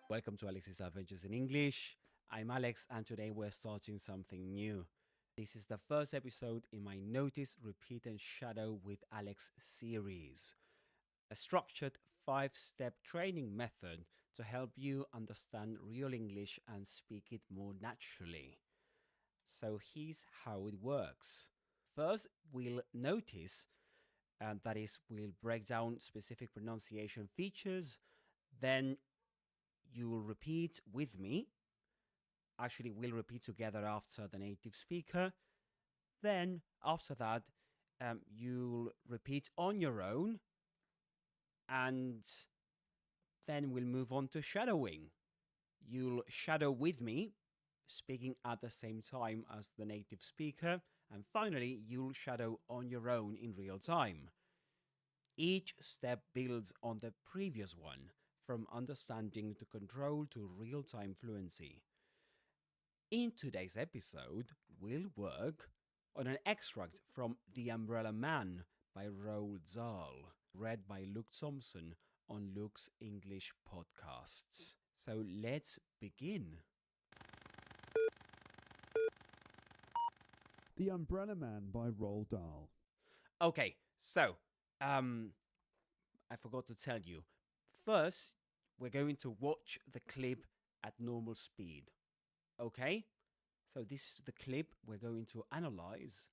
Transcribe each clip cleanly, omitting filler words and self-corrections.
Welcome to Alex's Adventures in English. I'm Alex, and today we're starting something new. This is the first episode in my Notice, Repeat, and Shadow with Alex series, a structured 5-step training method to help you understand real English and speak it more naturally. So here's how it works. First, we'll notice, and that is, we'll break down specific pronunciation features. Then you'll repeat with me. Actually, we'll repeat together after the native speaker. Then, after that, you'll repeat on your own. And then we'll move on to shadowing. You'll shadow with me, speaking at the same time as the native speaker. And finally, you'll shadow on your own in real time. Each step builds on the previous one, from understanding to control to real-time fluency. In today's episode, we'll work on an extract from The Umbrella Man by Roald Dahl, read by Luke Thompson on Luke's English podcasts. So let's begin. The Umbrella Man by Roald Dahl. Okay, so I forgot to tell you. First, we're going to watch the clip at normal speed. Okay? So this is the clip we're going to analyze.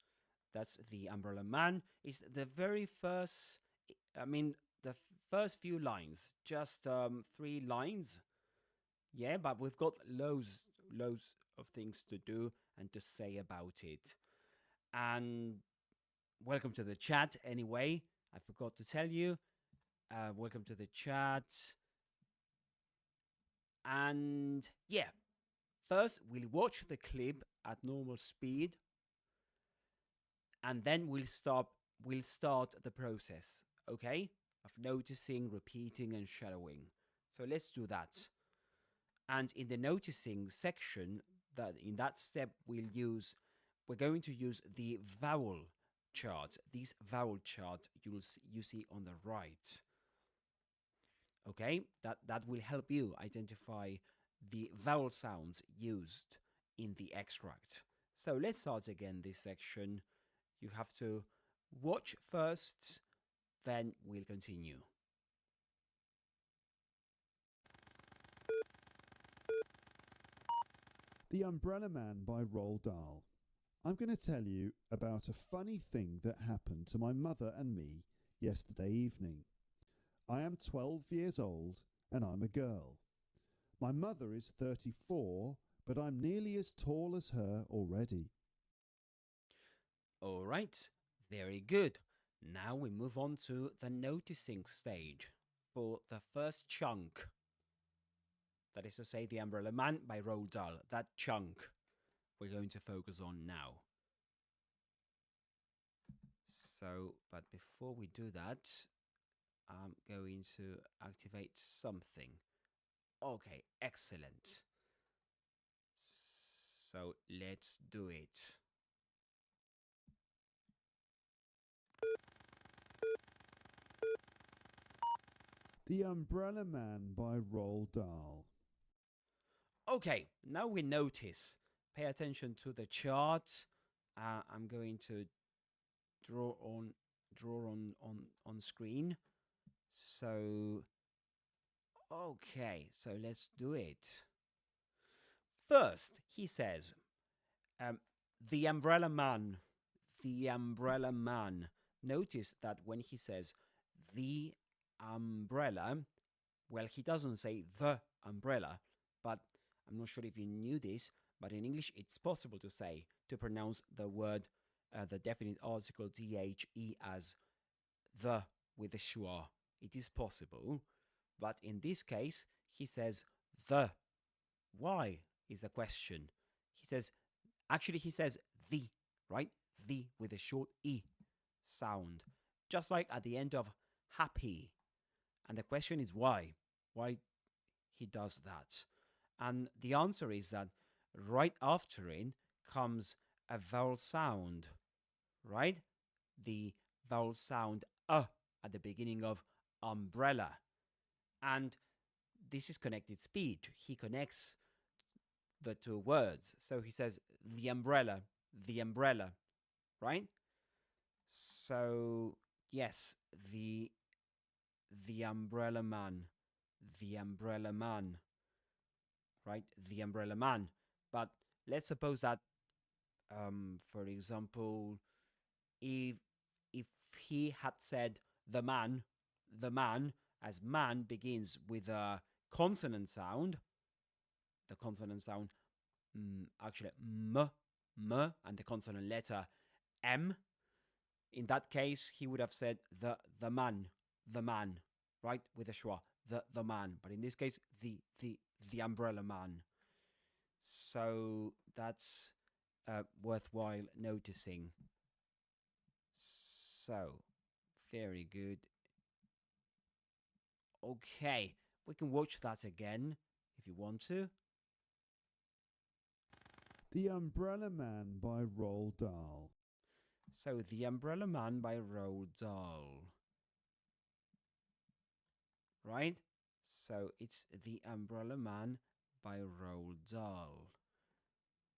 That's The Umbrella Man. It's the very first, the first few lines, just 3 lines. Yeah, but we've got loads of things to do and to say about it. And welcome to the chat anyway. I forgot to tell you. Welcome to the chat. And yeah, first we'll watch the clip at normal speed, and then we'll start the process, okay, of noticing, repeating, and shadowing. So let's do that. And in the noticing section, that in that step we're going to use the vowel chart. This vowel chart you see on the right. Okay, that will help you identify the vowel sounds used in the extract. So let's start again this section. You have to watch first, then we'll continue. The Umbrella Man by Roald Dahl. I'm going to tell you about a funny thing that happened to my mother and me yesterday evening. I am 12 years old and I'm a girl. My mother is 34, but I'm nearly as tall as her already. All right, very good. Now we move on to the noticing stage for the first chunk. That is to say, The Umbrella Man by Roald Dahl. That chunk we're going to focus on now. So, but before we do that, I'm going to activate something. Okay, excellent. So let's do it. The Umbrella Man by Roald Dahl. Okay, now we notice. Pay attention to the chart. I'm going to draw on screen. So okay, so let's do it. First, he says, the umbrella man. The umbrella man. Notice that when he says the umbrella, well, he doesn't say the umbrella, but I'm not sure if you knew this, but in English it's possible to pronounce the word, the definite article the as the with a schwa. It is possible, but in this case he says the. Why is the question? He says the, right? The with a short e sound, just like at the end of happy. And the question is why? Why he does that? And the answer is that right after it comes a vowel sound, right? The vowel sound at the beginning of umbrella. And this is connected speech. He connects the two words. So he says the umbrella, right? So yes, the umbrella man, right? The umbrella man. But let's suppose that, for example, if he had said the man, as man begins with a consonant sound, the consonant sound actually m, and the consonant letter m. In that case, he would have said the man, right, with a schwa, the man. But in this case, the umbrella man. So that's worthwhile noticing. So very good. Okay, we can watch that again if you want to. The Umbrella Man by Roald Dahl. So The Umbrella Man by Roald Dahl. Right? So it's The Umbrella Man by Roald Dahl.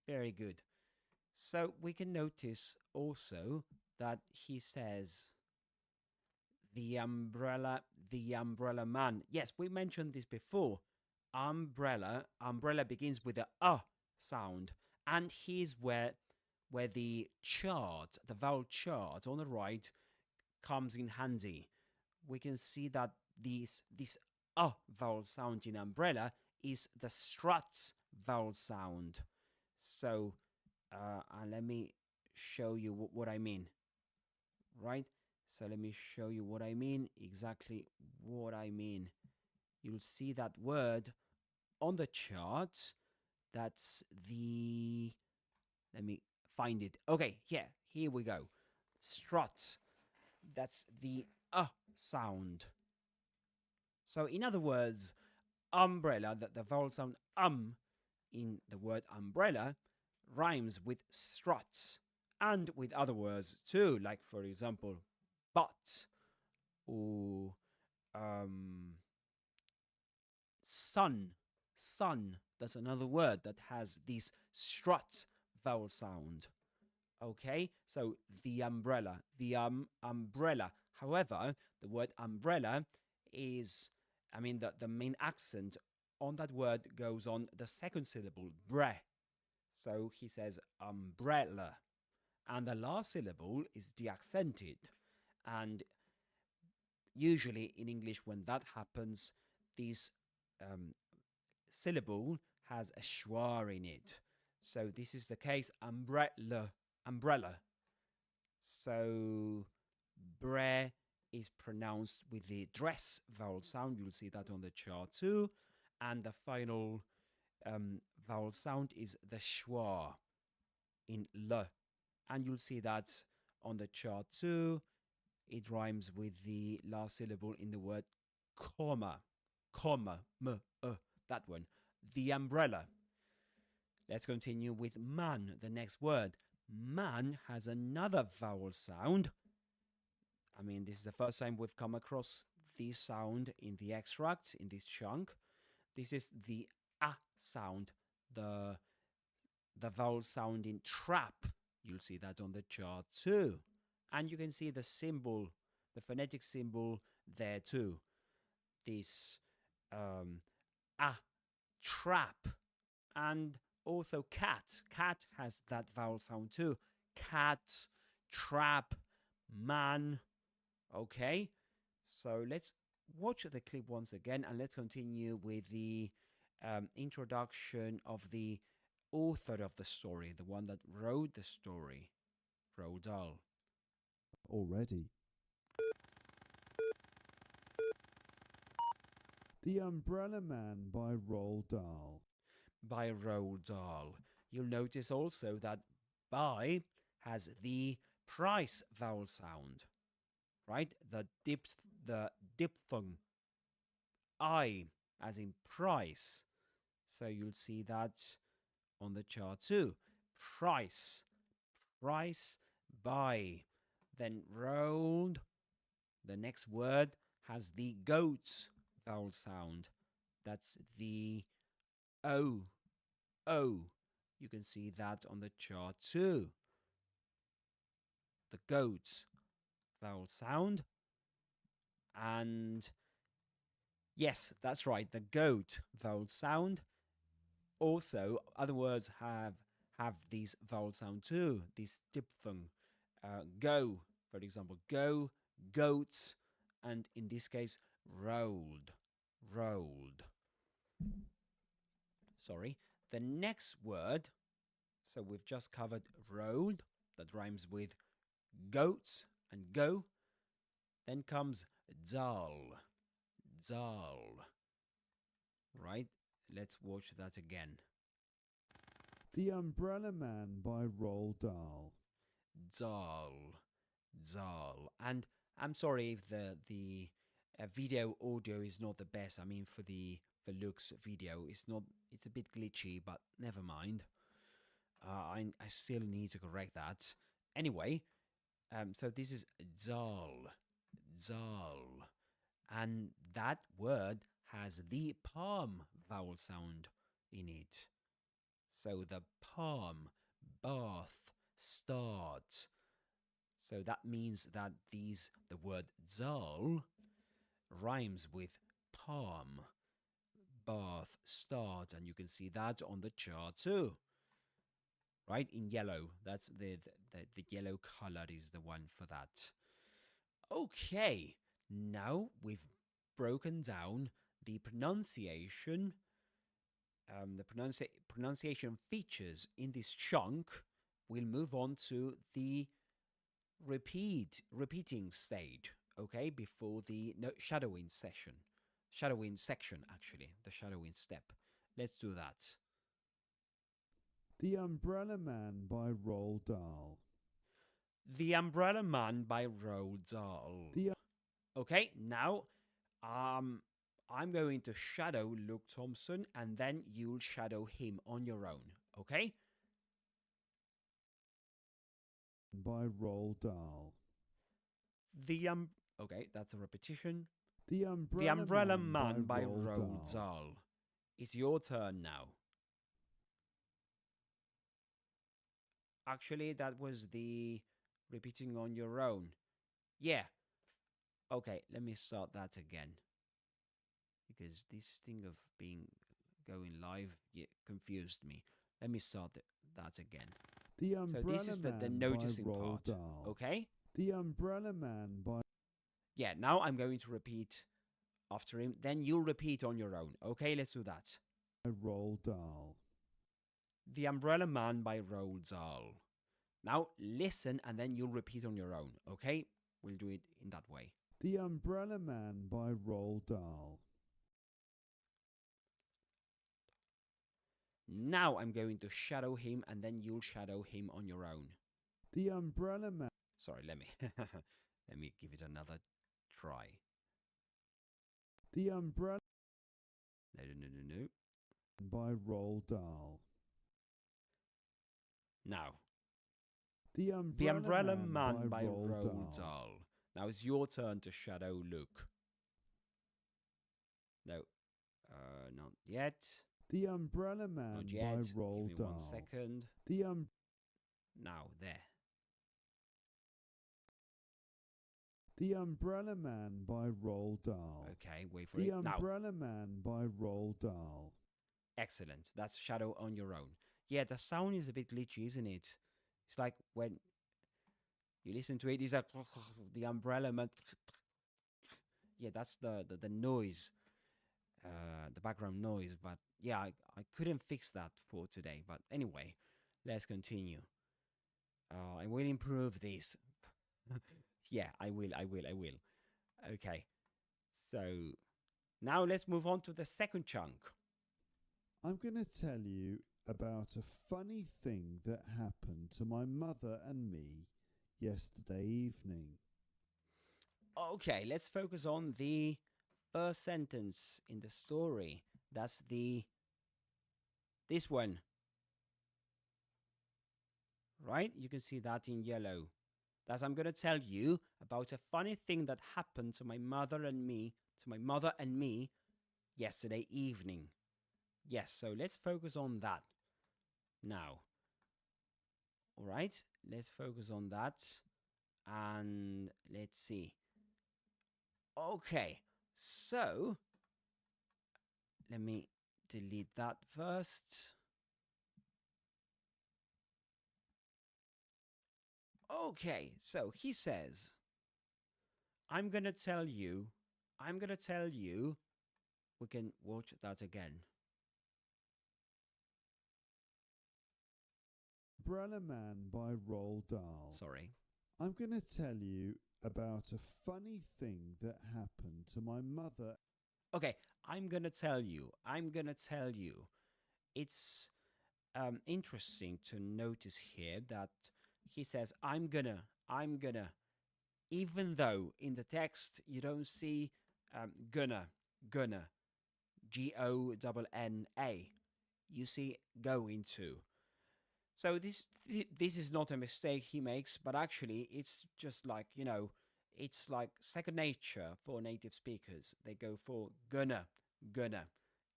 Very good. So we can notice also that he says the umbrella man. Yes, we mentioned this before. Umbrella begins with the sound, and here's where the chart, the vowel chart on the right, comes in handy. We can see that this vowel sound in umbrella is the strut vowel sound. So let me show you what I mean. Right? So let me show you what I mean, exactly what I mean. You'll see that word on the chart. That's the, let me find it. Okay, here we go. Strut. That's the sound. So in other words, umbrella, the vowel sound in the word umbrella rhymes with strut and with other words too, like for example, but or sun. That's another word that has this strut vowel sound. Okay, so the umbrella, umbrella. However, the word umbrella is, the main accent on that word goes on the second syllable, bre. So he says umbrella. And the last syllable is deaccented. And usually in English, when that happens, this syllable has a schwa in it. So this is the case, umbrella. So bre is pronounced with the dress vowel sound. You'll see that on the chart too. And the final vowel sound is the schwa in l. And you'll see that on the chart too. It rhymes with the last syllable in the word comma, that one. The umbrella. Let's continue with man, the next word. Man has another vowel sound. This is the first time we've come across this sound in the extract, in this chunk. This is the a sound, the vowel sound in trap. You'll see that on the chart too. And you can see the symbol, the phonetic symbol there too. This trap. And also cat. Cat has that vowel sound too. Cat, trap, man. Okay, so let's watch the clip once again and let's continue with the introduction of the author of the story, the one that wrote the story, Roald Dahl. Already. The Umbrella Man by Roald Dahl. By Roald Dahl. You'll notice also that by has the price vowel sound, right? The diphthong. I, as in price. So you'll see that on the chart too. Price by. Then rolled. The next word has the goat vowel sound. That's the O. O. You can see that on the chart too. The goat vowel sound. And yes, that's right, the goat vowel sound. Also, other words have these vowel sound too, this diphthong. Go, for example, go, goats, and in this case, rolled, rolled. Sorry. The next word, so we've just covered rolled, that rhymes with goats and go. Then comes dull, dull. Right? Let's watch that again. The Umbrella Man by Roald Dahl. Dull, dull. And I'm sorry if the video audio is not the best. I mean, for Luke's video, it's a bit glitchy, but never mind. I still need to correct that. Anyway, so this is dull, dull, and that word has the palm vowel sound in it. So the palm, bath, start. So that means that the word dull rhymes with palm, bath, start, and you can see that on the chart too. Right, in yellow. That's the yellow color is the one for that. Okay, now we've broken down the pronunciation, pronunciation features in this chunk. We'll move on to the repeating stage, okay, before the shadowing section. Shadowing section, actually, the shadowing step. Let's do that. The Umbrella Man by Roald Dahl. The Umbrella Man by Roald Dahl. Okay, now I'm going to shadow Luke Thompson, and then you'll shadow him on your own, okay? By Roald Dahl. Okay, that's a repetition. The Umbrella Man by Roald Roald Dahl. It's your turn now. Actually, that was the repeating on your own. Yeah. Okay, let me start that again. Because this thing of going live confused me. Let me start that again. So this is the noticing part. Dahl. Okay? The Umbrella Man by... Yeah, now I'm going to repeat after him. Then you'll repeat on your own. Okay, let's do that. Roald Dahl. The Umbrella Man by Roald Dahl. Now listen and then you'll repeat on your own. Okay? We'll do it in that way. The Umbrella Man by Roald Dahl. Now I'm going to shadow him and then you'll shadow him on your own. The Umbrella Man. Sorry, let me let me give it another try. The Umbrella... No. By Roald Dahl. Now. The Umbrella Man by Roald Dahl. Now it's your turn to shadow Luke. No, not yet. The Umbrella Man not yet. by Roald Give me Dahl. 1 second. Now, there. The Umbrella Man by Roald Dahl. Okay, wait for it. The Umbrella Man by Roald Dahl. Excellent. That's shadow on your own. Yeah, the sound is a bit glitchy, isn't it? It's like when you listen to it, it's like the umbrella man. Yeah, that's the noise, the background noise. But yeah, I couldn't fix that for today. But anyway, let's continue. I will improve this. Yeah, I will. Okay. So now let's move on to the second chunk. I'm going to tell you about a funny thing that happened to my mother and me yesterday evening. Okay, let's focus on the first sentence in the story. That's this one. Right? You can see that in yellow. That's I'm going to tell you about a funny thing that happened to my mother and me, yesterday evening. Yes, so let's focus on that now. All right, let's focus on that. And let's see. Okay, so let me delete that first. Okay, so he says, I'm gonna tell you, we can watch that again. Umbrella Man by Roald Dahl. Sorry. I'm going to tell you about a funny thing that happened to my mother. Okay, I'm gonna tell you. It's interesting to notice here that he says, I'm gonna. Even though in the text you don't see gonna, Gonna, you see going to. So this is not a mistake he makes, but actually it's just like, it's like second nature for native speakers. They go for gonna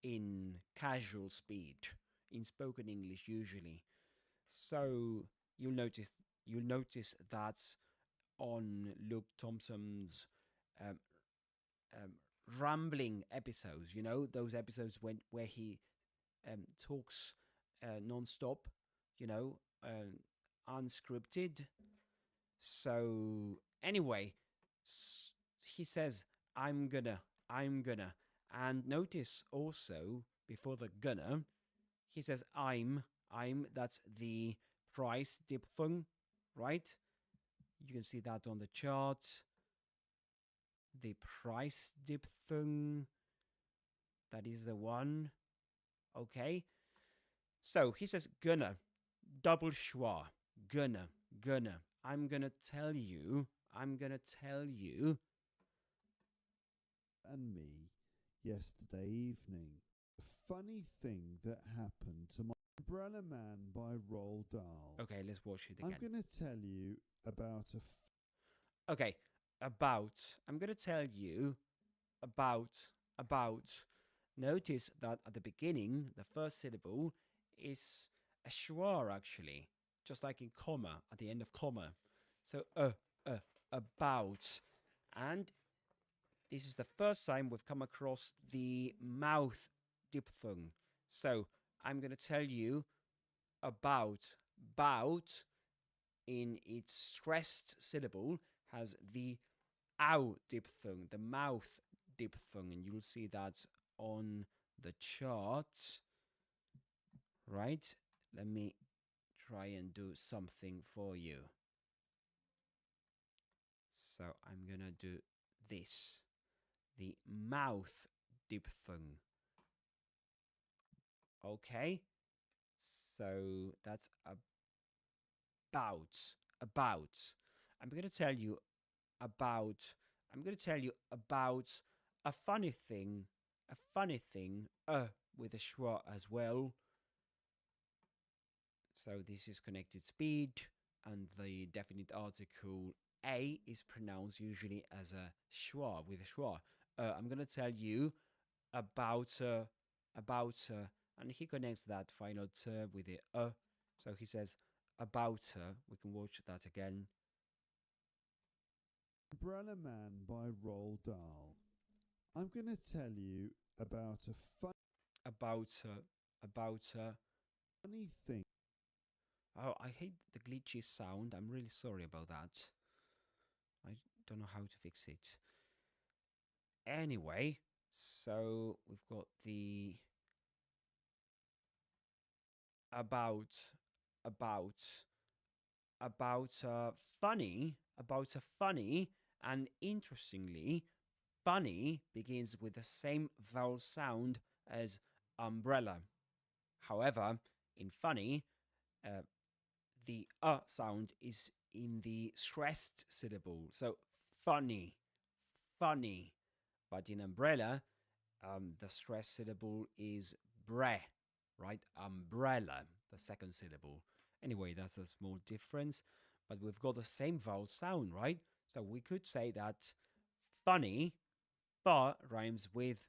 in casual speech, in spoken English usually. So you'll notice that on Luke Thompson's um, um, rambling episodes, those episodes where he talks non-stop, you know, unscripted. So anyway, he says, I'm gonna. And notice also, before the gonna, he says, that's the price diphthong, right? You can see that on the chart. The price diphthong, that is the one. Okay. So he says, gonna, double schwa, gonna. I'm gonna tell you. And me yesterday evening. A funny thing that happened to my Umbrella Man by Roald Dahl. Okay, let's watch it again. I'm going to tell you about okay, about. I'm going to tell you about. Notice that at the beginning, the first syllable is a schwa actually, just like in comma, at the end of comma. So, about. And this is the first time we've come across the mouth diphthong. So, I'm going to tell you about. In its stressed syllable has the ow diphthong, the mouth diphthong, and you'll see that on the chart. Right? Let me try and do something for you. So I'm gonna do this. The mouth diphthong. Okay? So that's about. I'm gonna tell you about a funny thing with a schwa as well. So this is connected speed, and the definite article a is pronounced usually as a schwa, with a schwa. I'm gonna tell you about and he connects that final t with the so he says about her. We can watch that again. Umbrella Man by Roald Dahl. I'm going to tell you about a funny thing. Oh, I hate the glitchy sound. I'm really sorry about that. I don't know how to fix it. Anyway, so we've got the about a funny, and interestingly, funny begins with the same vowel sound as umbrella. However, in funny, the sound is in the stressed syllable. So funny. But in umbrella, the stressed syllable is bre, right? Umbrella, the second syllable. Anyway, that's a small difference, but we've got the same vowel sound, right? So we could say that funny, fa rhymes with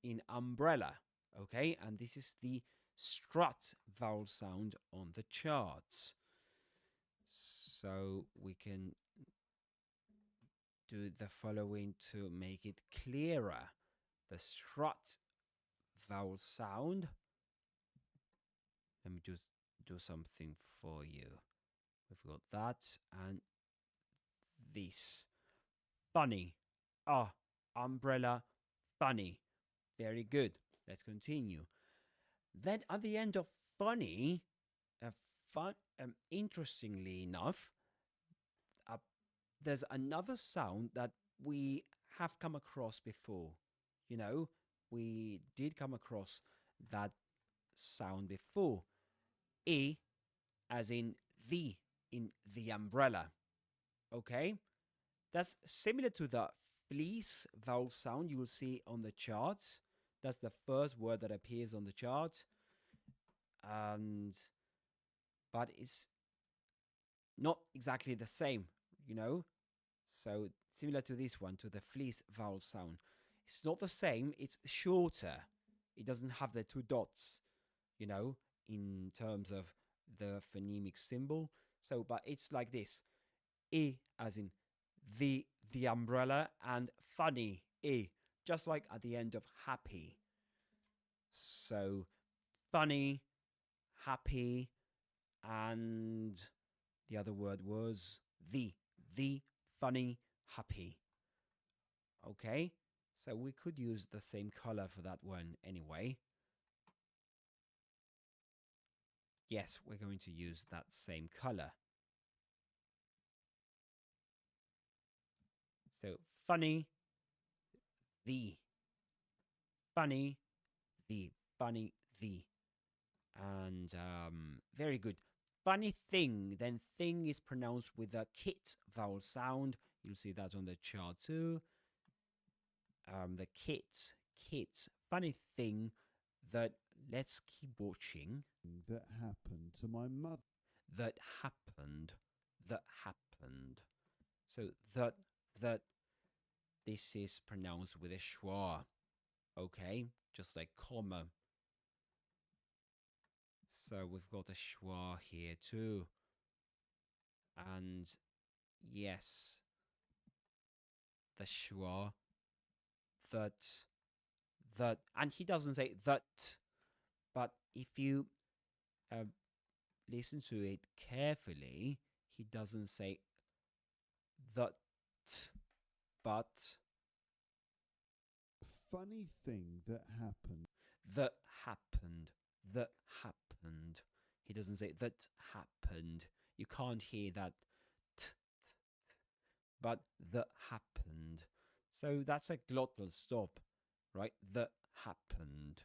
in umbrella. Okay, and this is the strut vowel sound on the charts. So we can do the following to make it clearer. The strut vowel sound. Let me just do something for you. We've got that and this. Funny. Ah, umbrella, funny. Very good. Let's continue. Then at the end of funny, interestingly enough, there's another sound that we have come across before. You know, we did come across that sound before. E, as in the umbrella. Okay? That's similar to the fleece vowel sound you will see on the charts. That's the first word that appears on the chart. But it's not exactly the same, you know? So similar to this one, to the fleece vowel sound. It's not the same, it's shorter. It doesn't have the two dots, you know, in terms of the phonemic symbol. So, but it's like this. E as in the umbrella, and funny, E, just like at the end of happy. So funny, happy, and the other word was the funny, happy. Okay, so we could use the same color for that one anyway. Yes, we're going to use that same color. So funny, the funny, the funny, the. And very good. Funny thing. Then thing is pronounced with a kit vowel sound. You'll see that on the chart too. The kit. Funny thing that, let's keep watching. That happened to my mother. That happened. So that, this is pronounced with a schwa. Okay, just like comma. So we've got a schwa here too. And yes, the schwa, that, and he doesn't say that, but if you listen to it carefully, he doesn't say that, but Funny thing that happened. that happened. He doesn't say that happened. You can't hear that but that happened. So that's a glottal stop, right? That happened.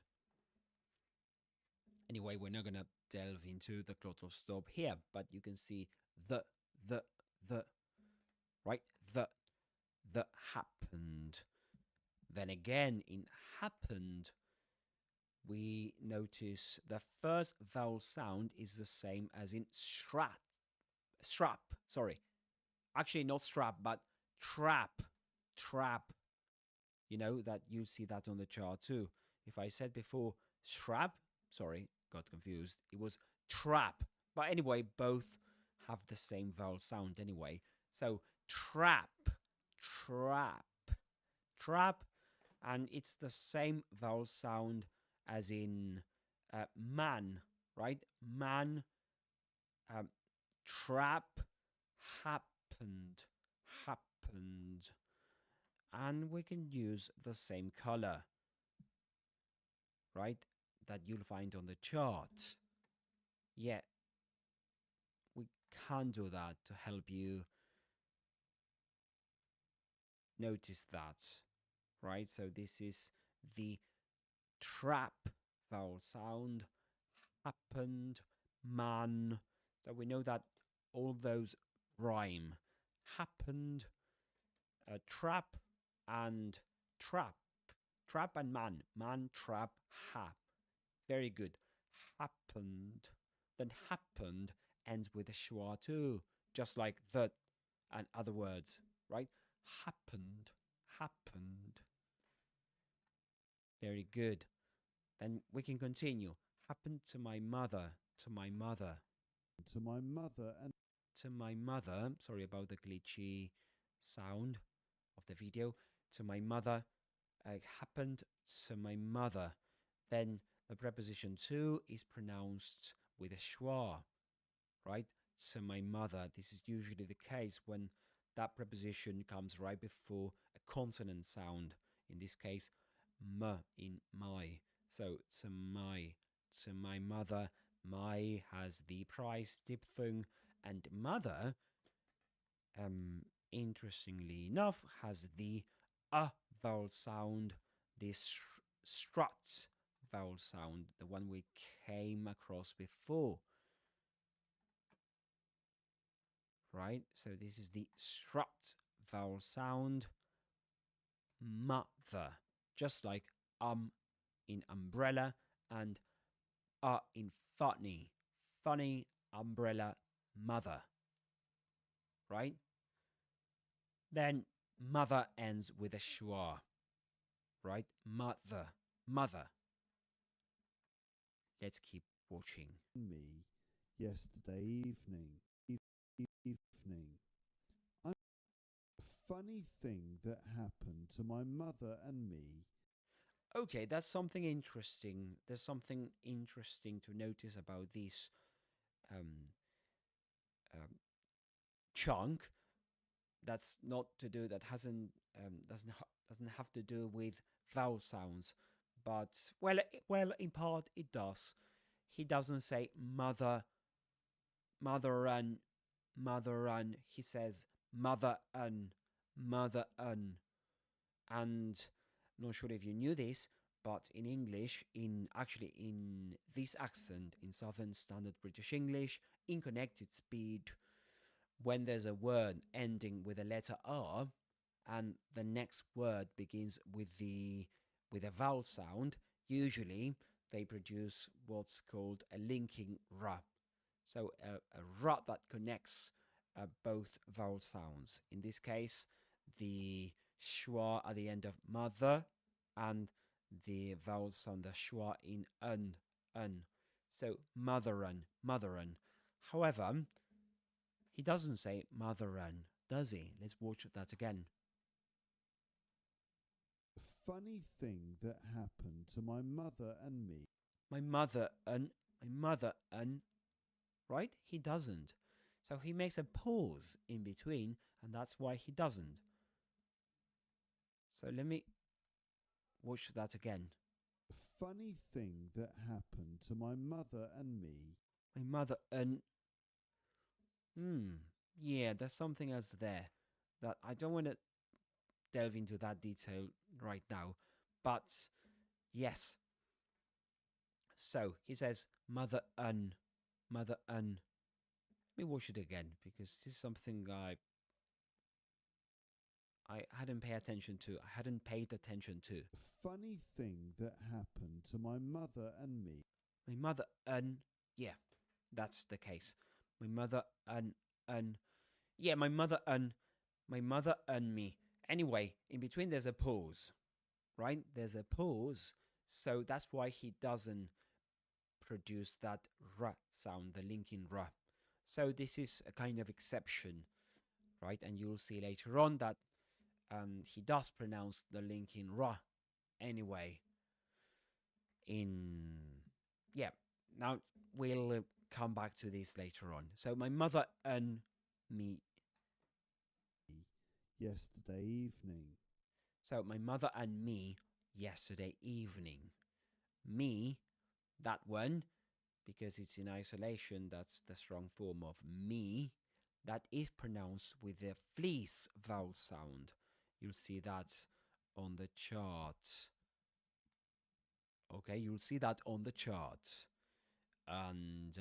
Anyway, we're not going to delve into the glottal stop here, but you can see the, right? The happened. Then again, in happened, we notice the first vowel sound is the same as in strap. Sorry. Actually, not strap, but trap. You know, that you see that on the chart too. If I said before strap, sorry, got confused. It was trap. But anyway, both have the same vowel sound anyway. So trap. And it's the same vowel sound as in man, right? Man, trap, happened. And we can use the same color, right? That you'll find on the chart. Yeah, we can do that to help you notice that, right? So this is the trap vowel sound, happened, man. So we know that all those rhyme. Happened, trap, and trap. Trap and man. Man, trap, hap. Very good. Happened. Then happened ends with a schwa too, just like that and other words, right? Happened. Very good. Then we can continue. Happened to my mother, to my mother, to my mother and to my mother. Sorry about the glitchy sound of the video. To my mother, happened to my mother. Then the preposition to is pronounced with a schwa, right? To my mother. This is usually the case when that preposition comes right before a consonant sound. In this case, m in my. So to my mother. My has the price diphthong, and mother, interestingly enough, has the vowel sound, this strut vowel sound, the one we came across before. Right? So this is the strut vowel sound, mother, just like in umbrella and in funny, funny umbrella mother. Right? Then mother ends with a schwa. Right? Mother, mother. Let's keep watching. me yesterday evening. A funny thing that happened to my mother and me. Okay, that's something interesting. There's something interesting to notice about this um, chunk. That's not to do. That doesn't have to do with vowel sounds, but well, in part it does. He doesn't say mother, mother and. He says mother and, and. I'm not sure if you knew this, but in English, in this accent, in Southern Standard British English, in connected speed, when there's a word ending with a letter R and the next word begins with a vowel sound, usually they produce what's called a linking ra. So a ra that connects both vowel sounds. In this case, the schwa at the end of mother and the vowel sound, the schwa in un. So motherin, motherin. However, he doesn't say motherin, does he? Let's watch that again. A funny thing that happened to my mother and me. My mother un, right? He doesn't. So he makes a pause in between, and that's why he doesn't. So let me watch that again. A funny thing that happened to my mother and me. My mother and yeah, there's something else there that I don't want to delve into that detail right now. But yes. So he says mother un, mother un. Let me watch it again because this is something I hadn't paid attention to. I hadn't paid attention to. A funny thing that happened to my mother and me. My mother yeah, that's the case. My mother yeah, my mother me. Anyway, in between there's a pause, right? There's a pause, so that's why he doesn't produce that r sound, the linking r. So this is a kind of exception, right? And you'll see later on that he does pronounce the linking r anyway. Now we'll come back to this later on. So my mother and me yesterday evening. So my mother and me yesterday evening. Me, that one, because it's in isolation, that's the strong form of me. That is pronounced with the fleece vowel sound. You'll see that on the chart. Okay, you'll see that on the chart. And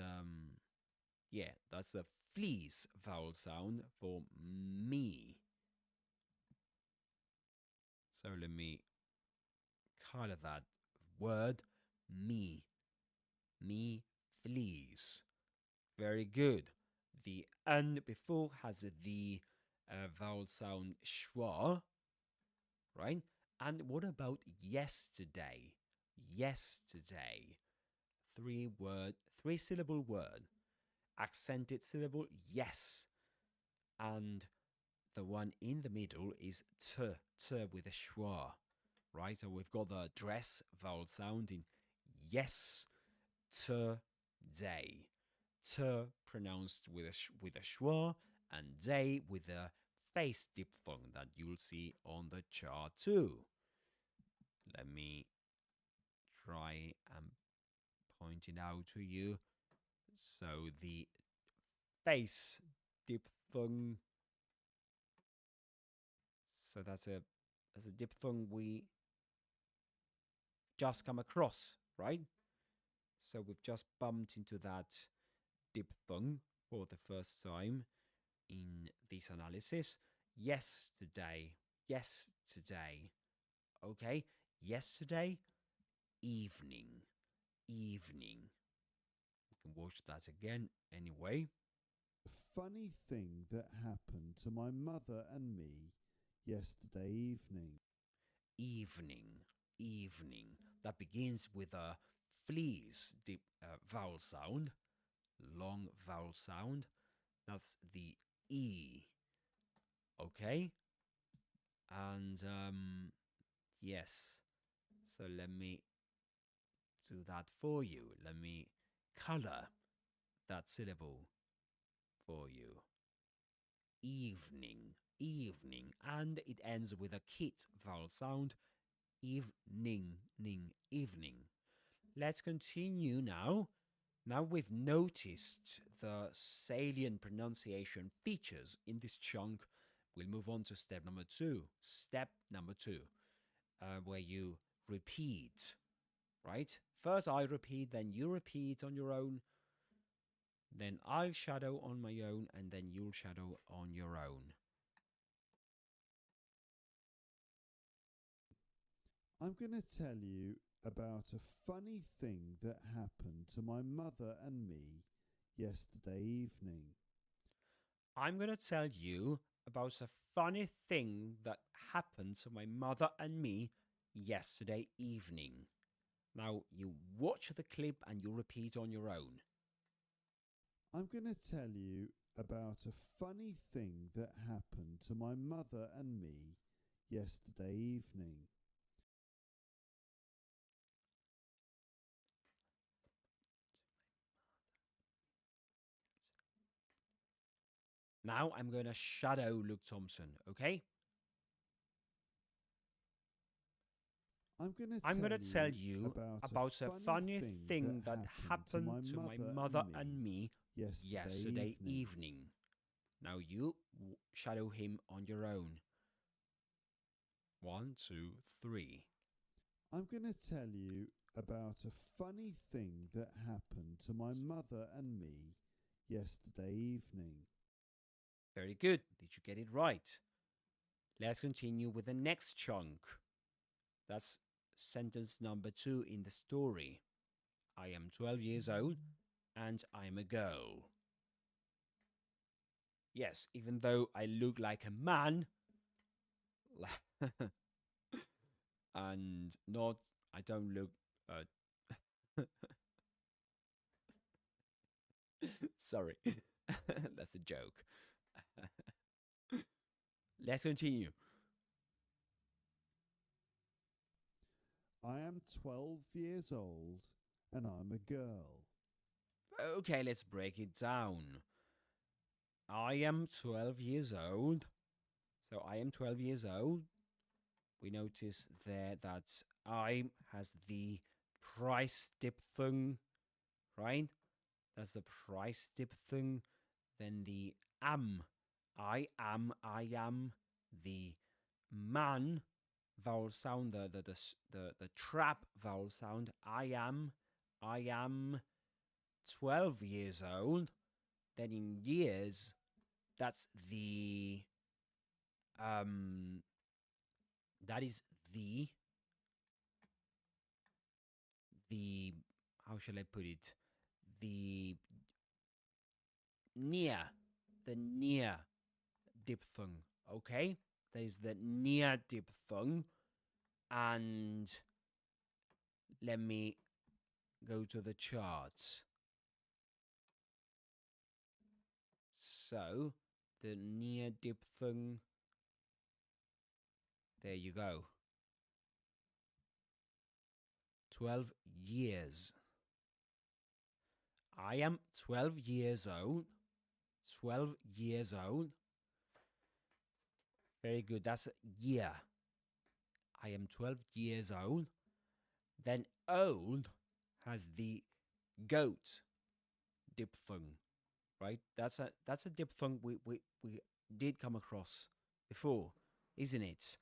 yeah, that's the fleece vowel sound for me. So let me color that word, me. Me, fleece. Very good. The n before has the vowel sound schwa, right? And what about yesterday? Yesterday. Three syllable word. Accented syllable, yes. And the one in the middle is t with a schwa, right? So we've got the dress vowel sound in yes, today. T pronounced with a schwa, and day with a face diphthong that you'll see on the chart too. Let me try and point it out to you. So the face diphthong. So that's a diphthong we just come across, right? So we've just bumped into that diphthong for the first time in this analysis. Yesterday, yesterday. Okay, yesterday, evening, evening. We can watch that again anyway. A funny thing that happened to my mother and me yesterday evening. Evening, evening. That begins with a fleas vowel sound, long vowel sound. That's the E. Okay? And yes. So let me do that for you. Let me color that syllable for you. Evening, evening. And it ends with a kit vowel sound. Evening, evening. Let's continue now. Now we've noticed the salient pronunciation features in this chunk. We'll move on to step number two. Step number two, where you repeat, right? First I repeat, then you repeat on your own, then I'll shadow on my own, and then you'll shadow on your own. I'm going to tell you about a funny thing that happened to my mother and me yesterday evening. I'm going to tell you about a funny thing that happened to my mother and me yesterday evening. Now you watch the clip and you repeat on your own. I'm going to tell you about a funny thing that happened to my mother and me yesterday evening. Now I'm going to shadow Luke Thompson, okay? I'm going going to tell you about a funny thing that happened to my mother and me yesterday evening. Now you shadow him on your own. 1, 2, 3. I'm going to tell you about a funny thing that happened to my mother and me yesterday evening. Very good. Did you get it right? Let's continue with the next chunk. That's sentence number 2 in the story. I am 12 years old and I'm a girl. Yes, even though I look like a man and I don't look sorry. That's a joke. Let's continue. I am 12 years old and I'm a girl. Okay, let's break it down. I am 12 years old. So I am 12 years old. We notice there that I has the price diphthong, right? That's the price diphthong. Then the am. I am, the man vowel sound, the trap vowel sound. I am 12 years old. Then in years, that's that is the how shall I put it? The near, the near diphthong. Okay, there is the near diphthong. And let me go to the charts. So the near diphthong, there you go. 12 years. I am 12 years old. 12 years old. Very good. That's a year. I am 12 years old. Then old has the goat diphthong, right? That's a diphthong we did come across before, isn't it?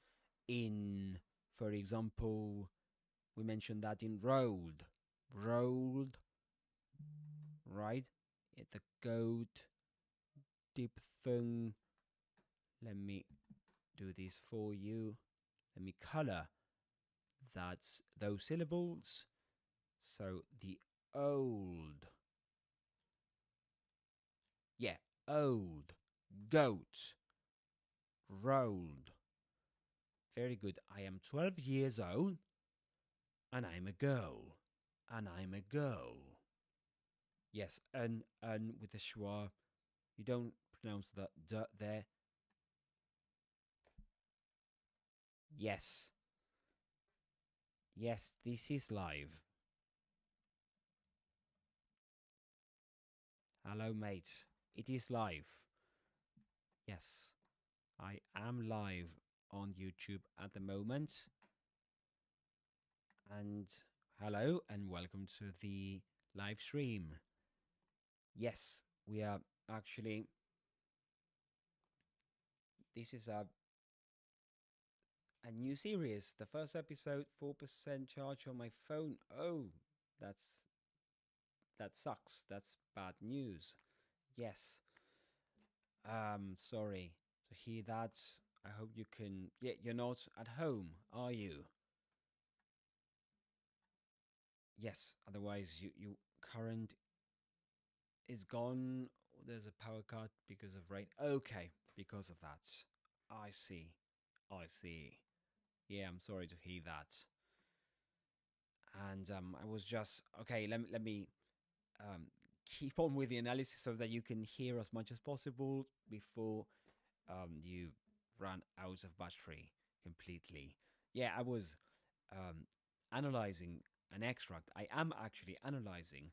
In, for example, we mentioned that in rolled, right? The goat diphthong. Let me do this for you. Let me color that's those syllables. So the old, yeah, old, goat, rolled. Very good. I am 12 years old and I'm a girl. And I'm a girl. Yes, and with the schwa, you don't pronounce the d there. Yes. Yes, this is live. Hello, mate. It is live. Yes, I am live on YouTube at the moment. And hello and welcome to the live stream. Yes, we are actually, this is a new series. The first episode, 4% charge on my phone. Oh, that sucks. That's bad news. Yes. Sorry to hear that. I hope you can. Yeah, you're not at home, are you? Yes. Otherwise, you current is gone. There's a power cut because of rain. Okay, because of that. I see. I see. Yeah, I'm sorry to hear that. And I was just okay. Let me um, keep on with the analysis so that you can hear as much as possible before you run out of battery completely. Yeah, I was um, analyzing an extract. I am actually analyzing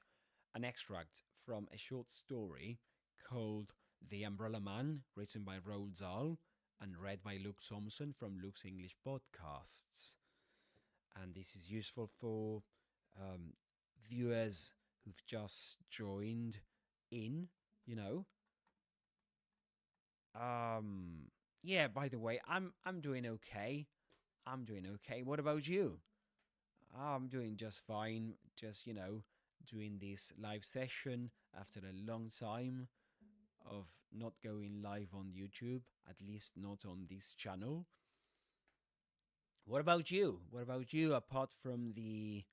an extract from a short story called The Umbrella Man, written by Roald Dahl and read by Luke Thompson from Luke's English Podcasts. And this is useful for um, viewers who've just joined in, you know. Yeah, by the way, I'm doing okay. I'm doing okay. What about you? I'm doing just fine. Just, doing this live session after a long time of not going live on YouTube, at least not on this channel. What about you? What about you apart from the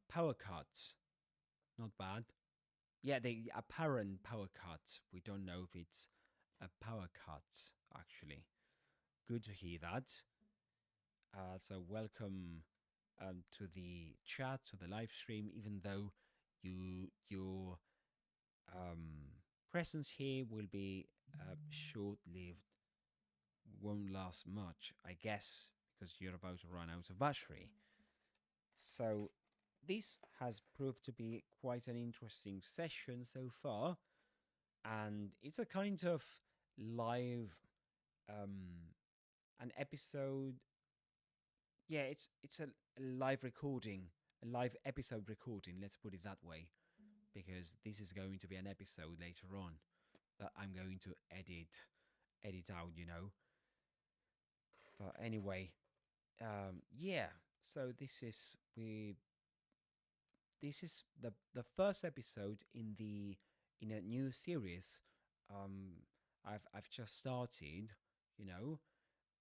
power cut? Not bad. Yeah, the apparent power cut. We don't know if it's a power cut, actually. Good to hear that. So welcome to the chat, to the live stream, even though your presence here will be short-lived, won't last much, I guess, because you're about to run out of battery. So this has proved to be quite an interesting session so far, and it's a kind of live, an episode. Yeah, it's a live recording, a live episode recording. Let's put it that way, because this is going to be an episode later on that I'm going to edit out. But anyway, yeah. So this is the first episode in a new series. Um, I've just started,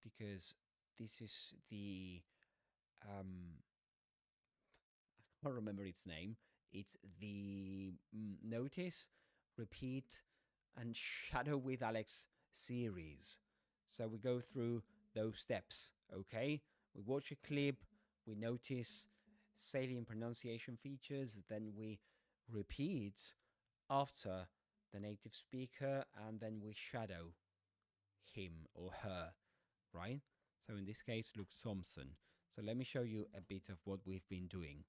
because this is the I can't remember its name. It's the Notice, Repeat, and Shadow with Alex series. So we go through those steps, okay? We watch a clip, we notice salient pronunciation features, then we repeat after the native speaker, and then we shadow him or her, right? So in this case, Luke Thompson. So let me show you a bit of what we've been doing.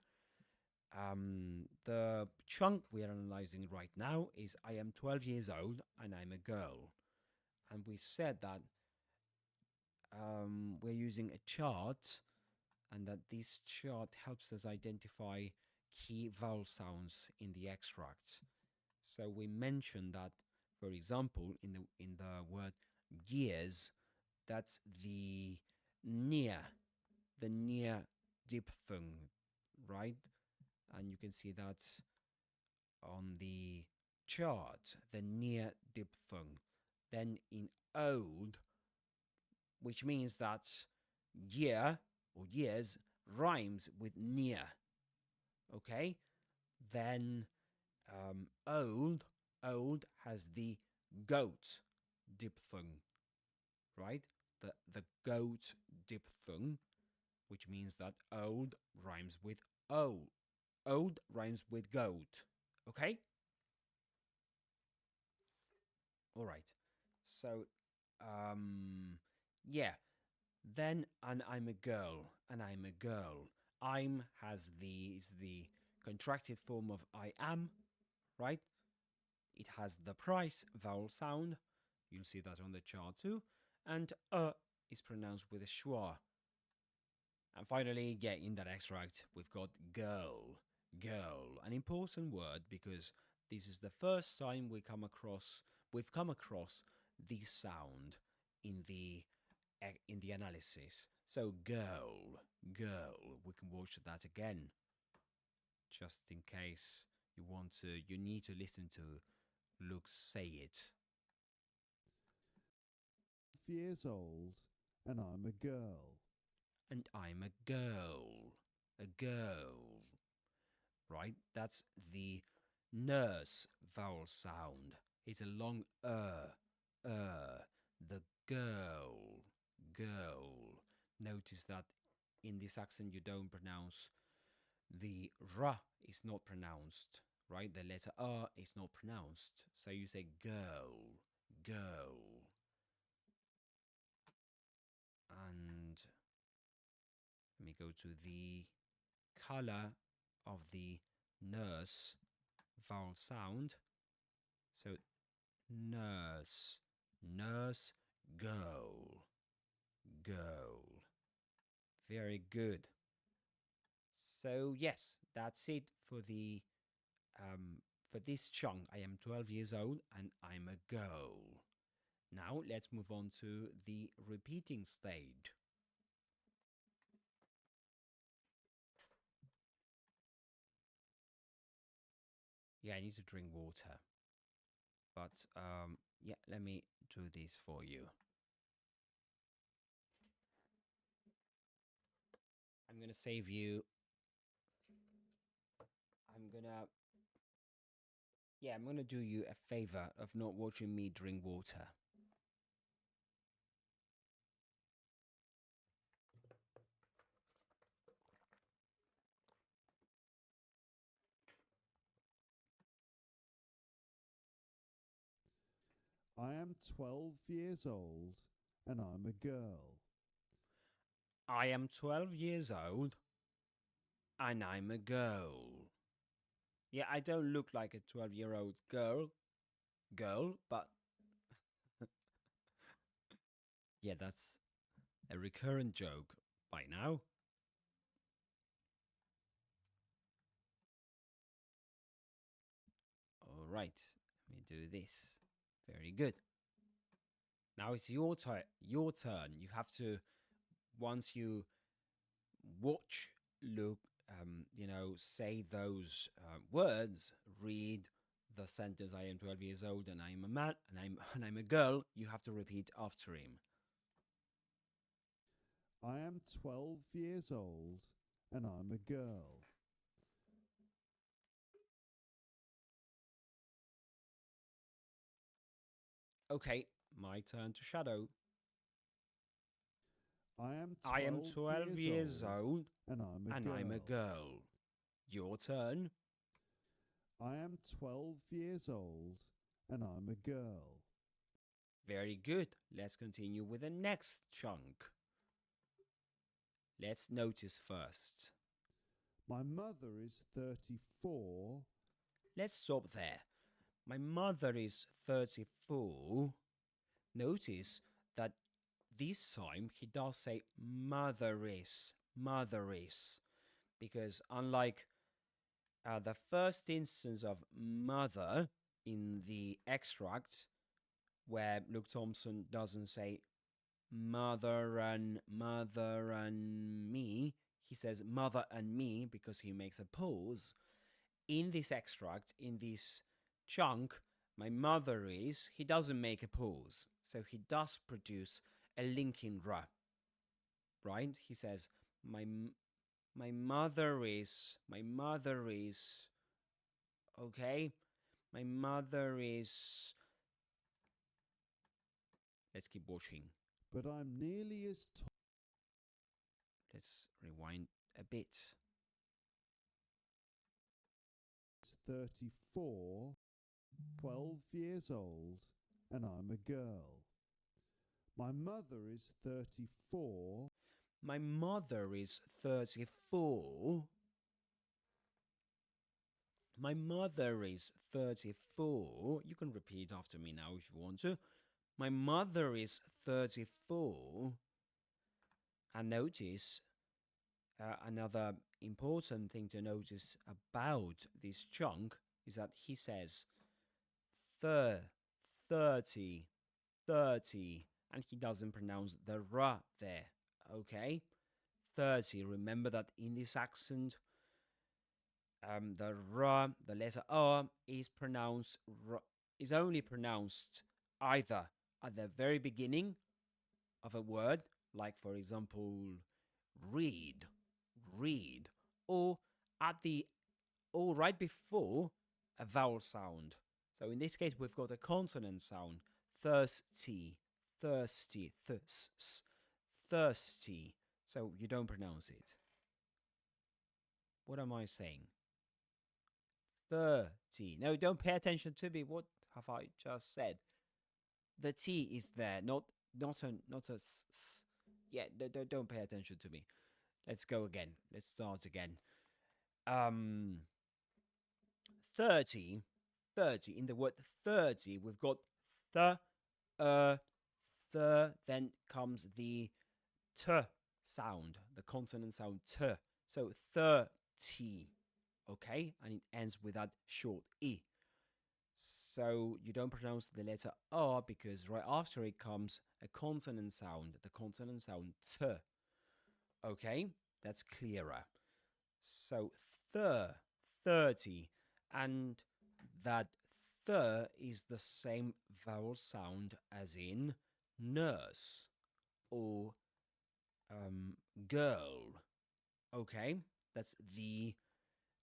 The chunk we are analyzing right now is I am 12 years old and I'm a girl. And we said that we're using a chart, and that this chart helps us identify key vowel sounds in the extract. So we mentioned that, for example, in the word years, that's the near diphthong, right? And you can see that on the chart, the near diphthong. Then in old, which means that year or years rhymes with near. Okay, then old has the goat diphthong, right? The goat diphthong, which means that old rhymes with old. Old rhymes with goat. Okay. All right. So, yeah. Then and I'm a girl, and I'm a girl. I'm has the is the contracted form of I am, right? It has the price vowel sound. You'll see that on the chart too. And is pronounced with a schwa. And finally, yeah, in that extract, we've got girl. Girl, an important word because this is the first time we've come across this sound in the analysis. So girl, girl. We can watch that again, just in case you need to listen to Luke say it. Years old, and I'm a girl. And I'm a girl. A girl. Right? That's the nurse vowel sound. It's a long the girl, girl. Notice that in this accent you don't pronounce the ra is not pronounced, right? The letter r is not pronounced. So you say girl, girl. And let me go to the color of the nurse vowel sound. So nurse, nurse, girl, girl. Very good. So yes, that's it for this chunk. I am 12 years old and I'm a girl. Now let's move on to the repeating stage. Yeah, I need to drink water. But yeah, let me do this for you. I'm gonna save you. I'm gonna I'm gonna do you a favor of not watching me drink water. I am 12 years old, and I'm a girl. I am 12 years old and I'm a girl. Yeah, I don't look like a 12-year-old girl, but yeah, that's a recurrent joke by now. All right, let me do this. Very good. Now it's your turn. Your turn. You have to, once you watch Luke, say those words, read the sentence. I am 12 years old and I'm a man, and I'm a girl. You have to repeat after him. I am 12 years old, and I'm a girl. Okay, my turn to shadow. I am 12 years years old and I'm a and girl. I'm a girl. Your turn. I am 12 years old and I'm a girl. Very good. Let's continue with the next chunk. Let's notice first. My mother is 34. Let's stop there. My mother is 34. Notice that this time he does say mother is, because unlike the first instance of mother in the extract, where Luke Thompson doesn't say mother and me, he says mother and me because he makes a pause. In this extract, in this chunk, my mother is, he doesn't make a pause. So he does produce a linking ra, right? He says, my mother is, okay? My mother is, let's keep watching. But I'm nearly as tall. Let's rewind a bit. 34, 12 years old, and I'm a girl. My mother is 34. My mother is 34. My mother is 34. You can repeat after me now if you want to. My mother is 34. And notice another important thing to notice about this chunk is that he says 30, 30, and he doesn't pronounce the ra there, okay? 30. Remember that in this accent, the ra, the letter r, is only pronounced either at the very beginning of a word, like for example, read, or right before a vowel sound. So in this case, we've got a consonant sound: thirsty, thirsty. So you don't pronounce it. What am I saying? 30. No, don't pay attention to me. What have I just said? The T is there, not a s. Yeah, don't pay attention to me. Let's go again. Let's start again. 30. In the word 30, we've got then comes the t sound, the consonant sound t. So 30, okay? And it ends with that short e. So you don't pronounce the letter r because right after it comes a consonant sound, the consonant sound t. Okay, that's clearer. So 30, and that th is the same vowel sound as in nurse or girl. Okay, that's the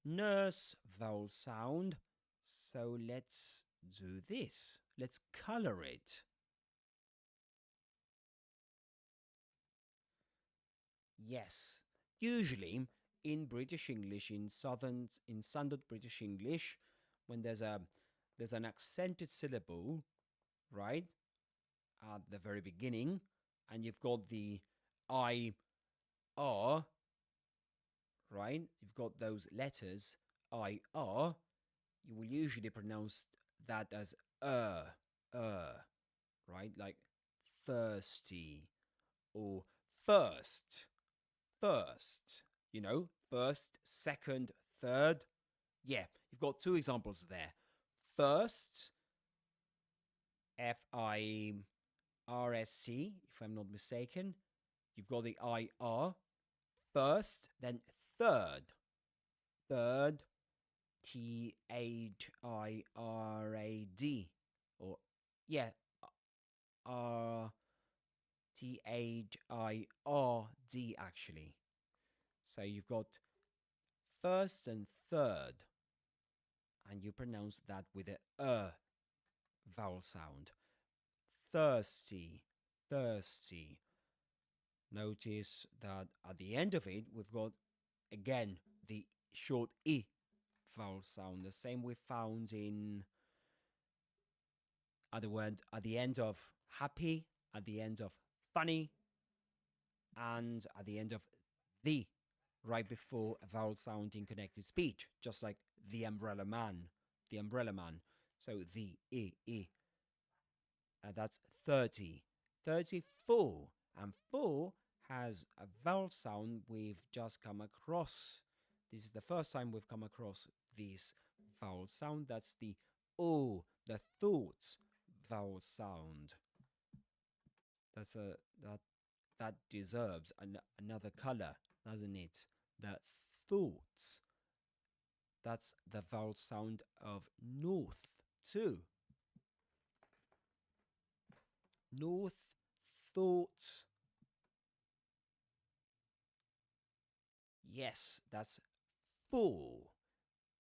nurse vowel sound. So let's do this. Let's color it. Yes, usually in British English, in standard British English, when there's an accented syllable, right, at the very beginning, and you've got the I, R, right? You've got those letters I, R. You will usually pronounce that as right? Like thirsty or first. First, second, third. Yeah, you've got two examples there. First, FIRST, if I'm not mistaken. You've got the IR. First, then third. THIRAD. Or, yeah, THIRD actually. So you've got first and third, and you pronounce that with a vowel sound. Thirsty. Notice that at the end of it, we've got again the short E vowel sound, the same we found in at the word at the end of happy, at the end of funny, and at the end of the, right before a vowel sound in connected speech, just like the umbrella man, the umbrella man. So the E. That's 30. 34. And 4 has a vowel sound we've just come across. This is the first time we've come across this vowel sound. That's the O, the thoughts vowel sound. That's that deserves another color, doesn't it? The thoughts. That's the vowel sound of north too. North, thoughts. Yes, that's 4.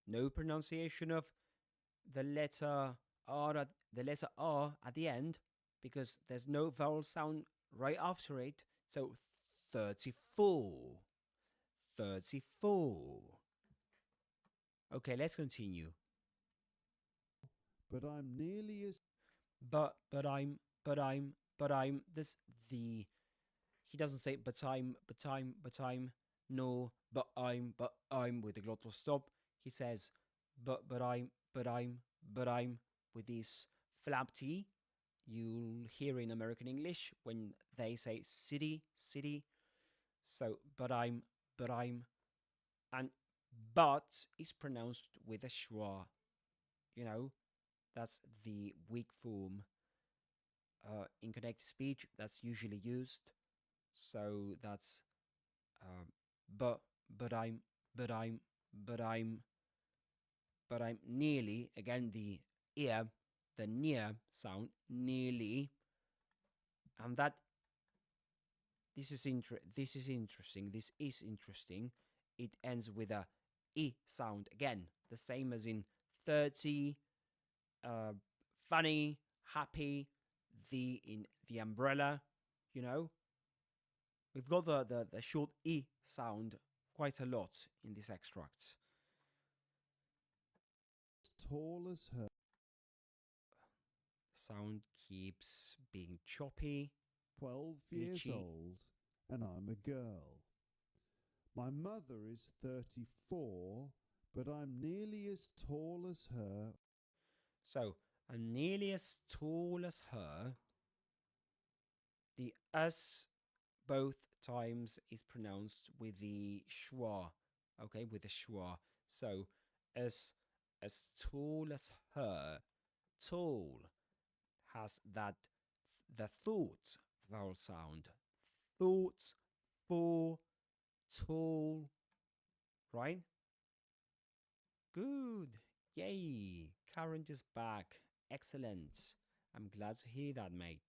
No pronunciation of the letter R at the end because there's no vowel sound right after it. So 34. 34. Okay, let's continue. But I'm nearly as But I'm this the he doesn't say but I'm no but I'm with the glottal stop. He says but I'm with this flap T you'll hear in American English when they say city. So but I'm and but is pronounced with a schwa, you know, that's the weak form in connected speech that's usually used. So that's um, but but I'm but I'm but I'm but I'm nearly again the near sound nearly, and that this is interesting. This is interesting. It ends with a e sound again, the same as in 30, uh, funny, happy, the in the umbrella, you know. We've got the short E sound quite a lot in this extract. tall as her. The sound keeps being choppy. 12 years Glitchy. old, and I'm a girl. My mother is 34, but I'm nearly as tall as her. So, I'm nearly as tall as her. The S both times is pronounced with the schwa, okay, with the schwa. So, as tall as her, tall has that the thought vowel sound. Thought, for, tall, right? Good. Yay. Current is back. Excellent. I'm glad to hear that, mate.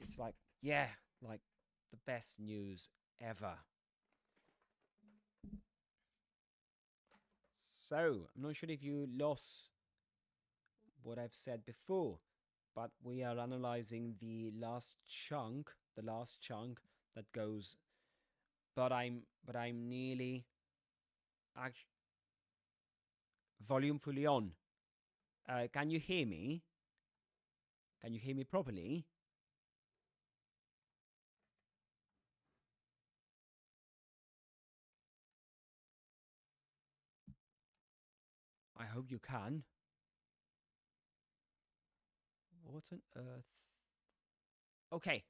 It's like, yeah, like the best news ever. So, I'm not sure if you lost what I've said before, but we are analyzing the last chunk that goes, but I'm nearly volume fully on. Can you hear me? Can you hear me properly? I hope you can. What on earth? Okay.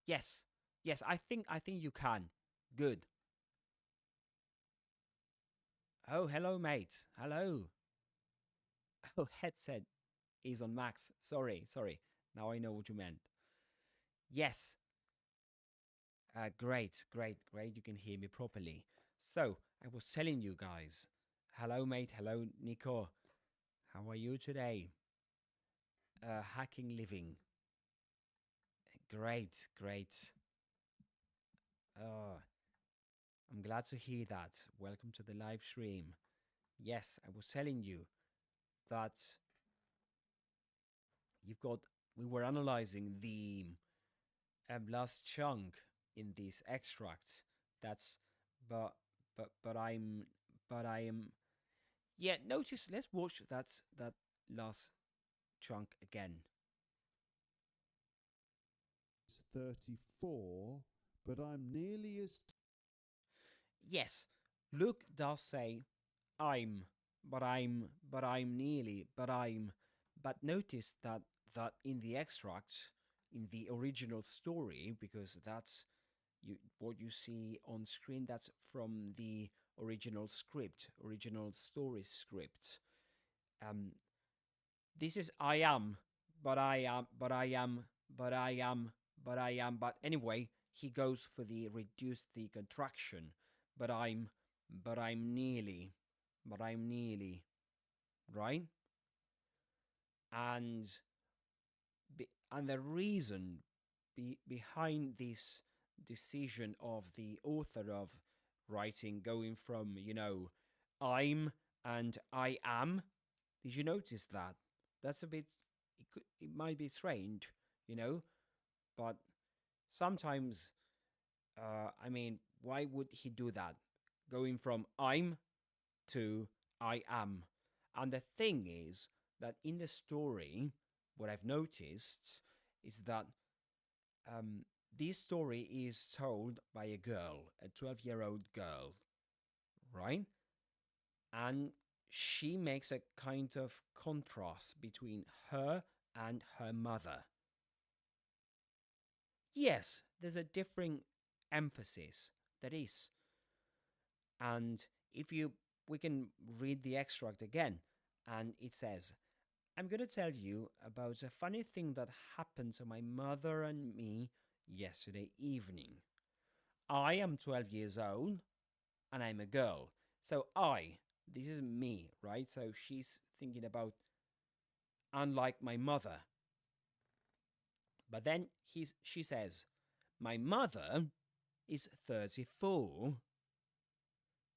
Yes. Yes, I think you can. Good. Oh, hello, mate. Hello. Oh, headset is on max. Sorry. Now I know what you meant. Yes. Great. You can hear me properly. So, I was telling you guys. Hello, mate. Hello, Nico. How are you today? Hacking living. Great. Oh, I'm glad to hear that. Welcome to the live stream. Yes, I was telling you that you've got, we were analyzing last chunk in this extract. That's but but I am. Yeah, notice. Let's watch that last chunk again. It's 34, but I'm nearly as Yes, Luke does say I'm, but I'm nearly, but notice that in the extract, in the original story, because that's what you see on screen. That's from the original script, original story script. Um, this is I am, but I am, but I am, but I am, but I am. But anyway, he goes for the reduce the contraction. But I'm, but I'm nearly, but I'm nearly, right? And and the reason behind this decision of the author of writing going from I'm and I am. Did you notice that? That's a bit. It might be strange, you know, but sometimes, I mean, why would he do that? Going from I'm to I am. And the thing is that in the story, what I've noticed is that um, this story is told by a girl, a 12-year-old girl, right? And she makes a kind of contrast between her and her mother. Yes, there's a differing emphasis, that is. And if you we can read the extract again, and it says, I'm going to tell you about a funny thing that happened to my mother and me yesterday evening. I am 12 years old and I'm a girl. So this is me, right? So she's thinking about unlike my mother. But then she says, my mother is 34,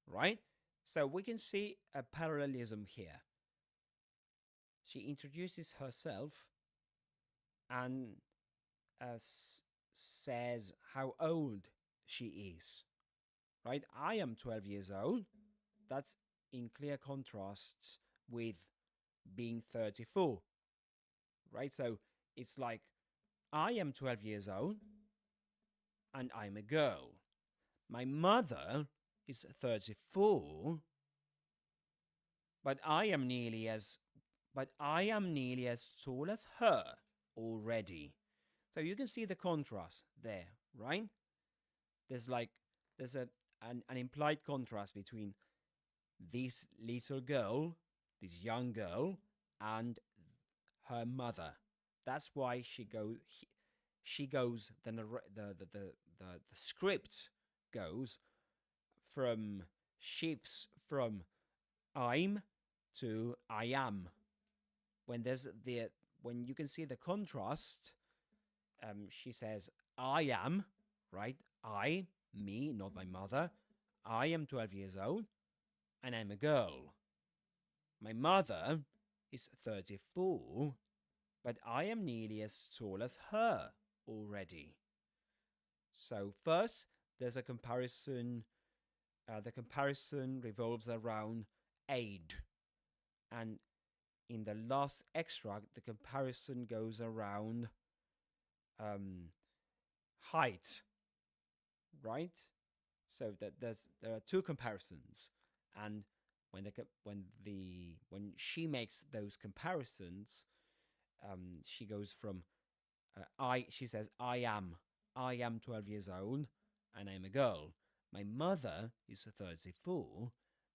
right? So we can see a parallelism here. She introduces herself and says how old she is, right? I am 12 years old. That's in clear contrast with being 34, right? So it's like I am 12 years old and I'm a girl. My mother is 34, but I am nearly as tall as her already. So you can see the contrast there, right? There's like there's an implied contrast between this little girl, this young girl, and her mother. That's why she goes the script goes from shifts from I'm to I am. When you can see the contrast, she says I am, right? Me, not my mother. I am 12 years old and I'm a girl. My mother is 34, but I am nearly as tall as her already. So first, there's a comparison. The comparison revolves around age, and in the last extract, the comparison goes around height, right? So that there are two comparisons, and when she makes those comparisons, she goes from she says I am 12 years old and I'm a girl. My mother is 34,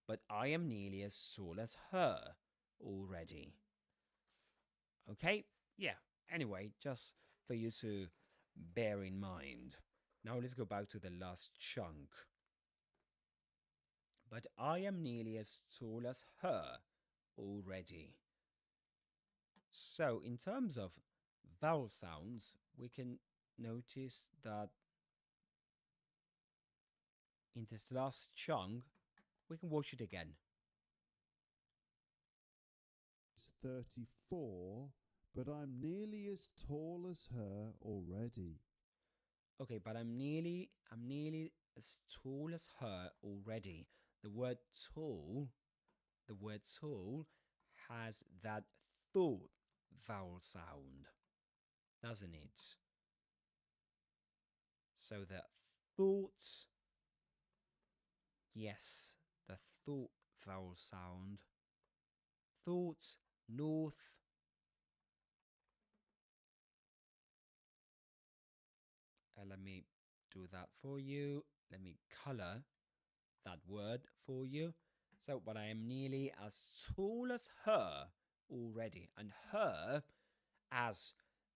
but I am nearly as tall as her already. Okay? Yeah. Anyway, just for you to bear in mind. Now let's go back to the last chunk. But I am nearly as tall as her already. So, in terms of vowel sounds, we can notice that in this last chunk, we can watch it again. It's 34, but I'm nearly as tall as her already. Okay, but I'm nearly as tall as her already. The word tall, has that thought vowel sound, doesn't it? So the thought, yes, the thought vowel sound. Thought, north. Let me do that for you. Let me color that word for you. So, but I am nearly as tall as her already. And her, as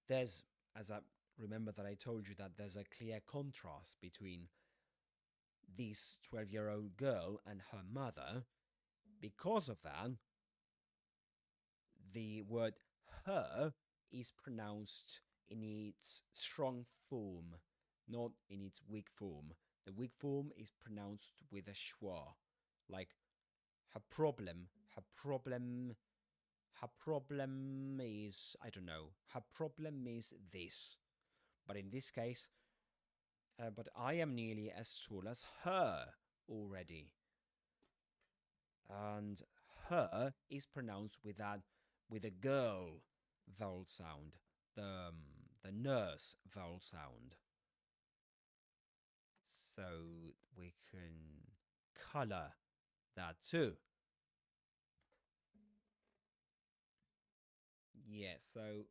there's, as I remember that I told you that there's a clear contrast between this 12-year-old girl and her mother. Because of that, the word her is pronounced in its strong form, not in its weak form. The weak form is pronounced with a schwa, like her problem, her problem is, I don't know, her problem is this. But in this case, but I am nearly as tall as her already. And her is pronounced with a girl vowel sound, the nurse vowel sound. So we can color that too. Yeah, so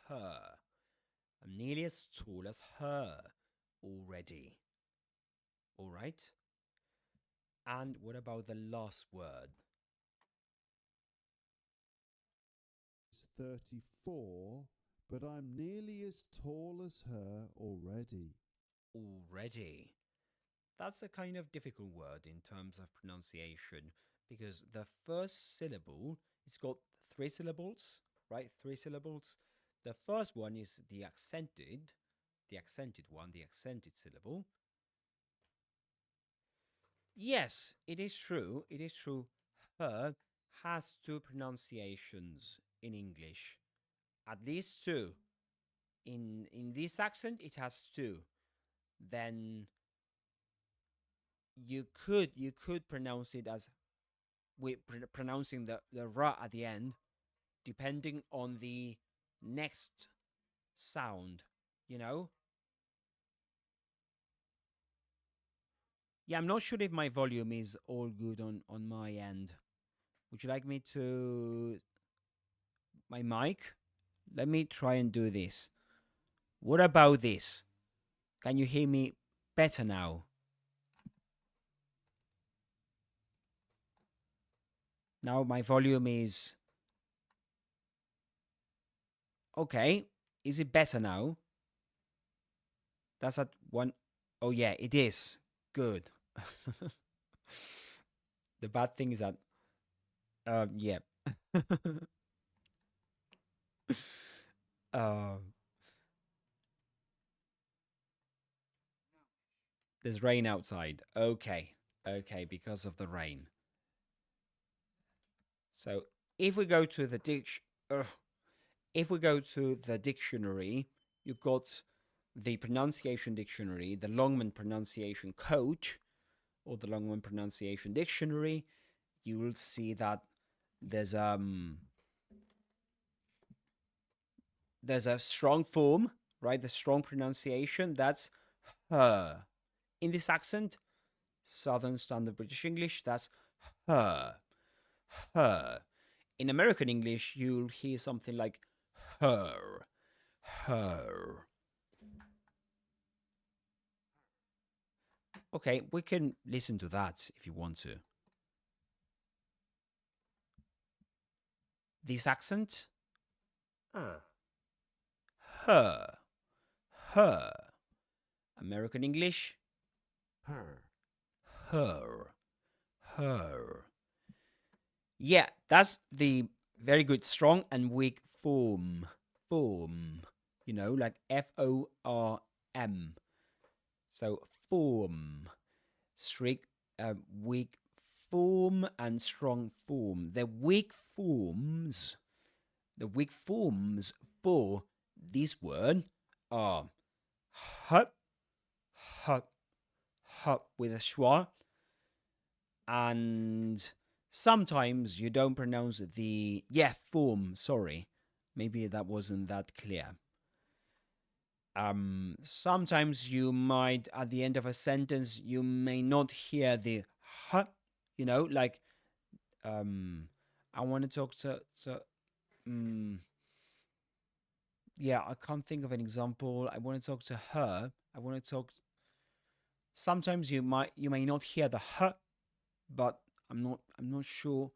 her. I'm nearly as tall as her already. All right. And what about the last word? It's 34, but I'm nearly as tall as her already. Already. That's a kind of difficult word in terms of pronunciation because the first syllable, it's got three syllables, right? Three syllables. The first one is the accented one, the accented syllable. Yes, it is true. It is true. Her has two pronunciations in English, at least two. In this accent, it has two. Then you could pronounce it as with pronouncing the ra at the end, depending on the next sound, you know? Yeah, I'm not sure if my volume is all good on my end. Would you like me to my mic? Let me try and do this. What about this? Can you hear me better now? Now my volume is okay. Is it better now? That's at one. Oh yeah, it is. Good. The bad thing is that yeah. um there's rain outside. Okay. Okay, because of the rain. So if we go to the if we go to the dictionary, you've got the pronunciation dictionary, the Longman pronunciation coach, or the Longman pronunciation dictionary. You will see that there's a strong form, right? The strong pronunciation, that's her. In this accent, Southern Standard British English, that's her. Her. In American English, you'll hear something like her. Her. Okay, we can listen to that if you want to. This accent, her. Her. American English, Her. her. Her. Yeah, that's the very good strong and weak form. Form. You know, like FORM. So form. Strict, weak form and strong form. The weak forms for this word are h, h, h with a schwa. And sometimes you don't pronounce the form. Sorry, maybe that wasn't that clear. Sometimes you might, at the end of a sentence, you may not hear the h. Like I want to talk to I can't think of an example. I want to talk to her. I want to talk. Sometimes you may not hear the h, but I'm not sure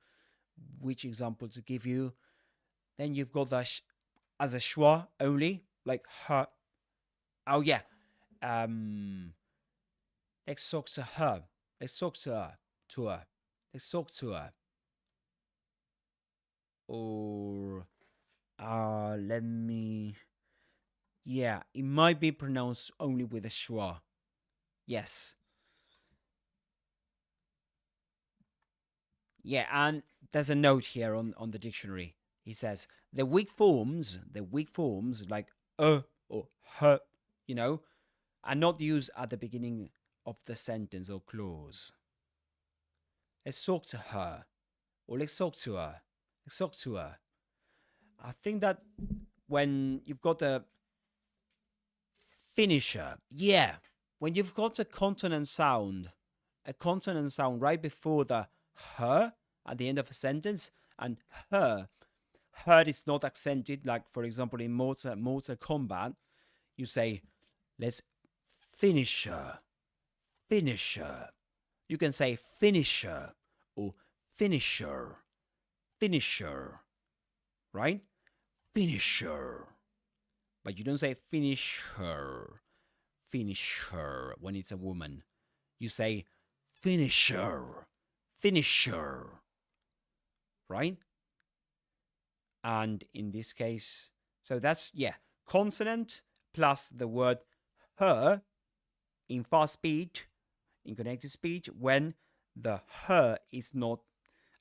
which example to give you. Then you've got the as a schwa only, like her. Oh yeah. Let's talk to her. Let's talk to her. Let's talk to her. Or let me. Yeah, it might be pronounced only with a schwa. Yes. Yeah, and there's a note here on the dictionary. He says the weak forms like or her, are not used at the beginning of the sentence or clause. Let's talk to her, or let's talk to her. Let's talk to her. I think that when you've got a finisher, when you've got a consonant sound right before the her at the end of a sentence, and her is not accented, like for example in Mortal Kombat, you say, let's finish her. You can say finisher or finisher, right? Finisher. But you don't say finish her when it's a woman. You say finisher, right? And in this case, so that's, consonant plus the word her in fast speech, in connected speech, when the her is not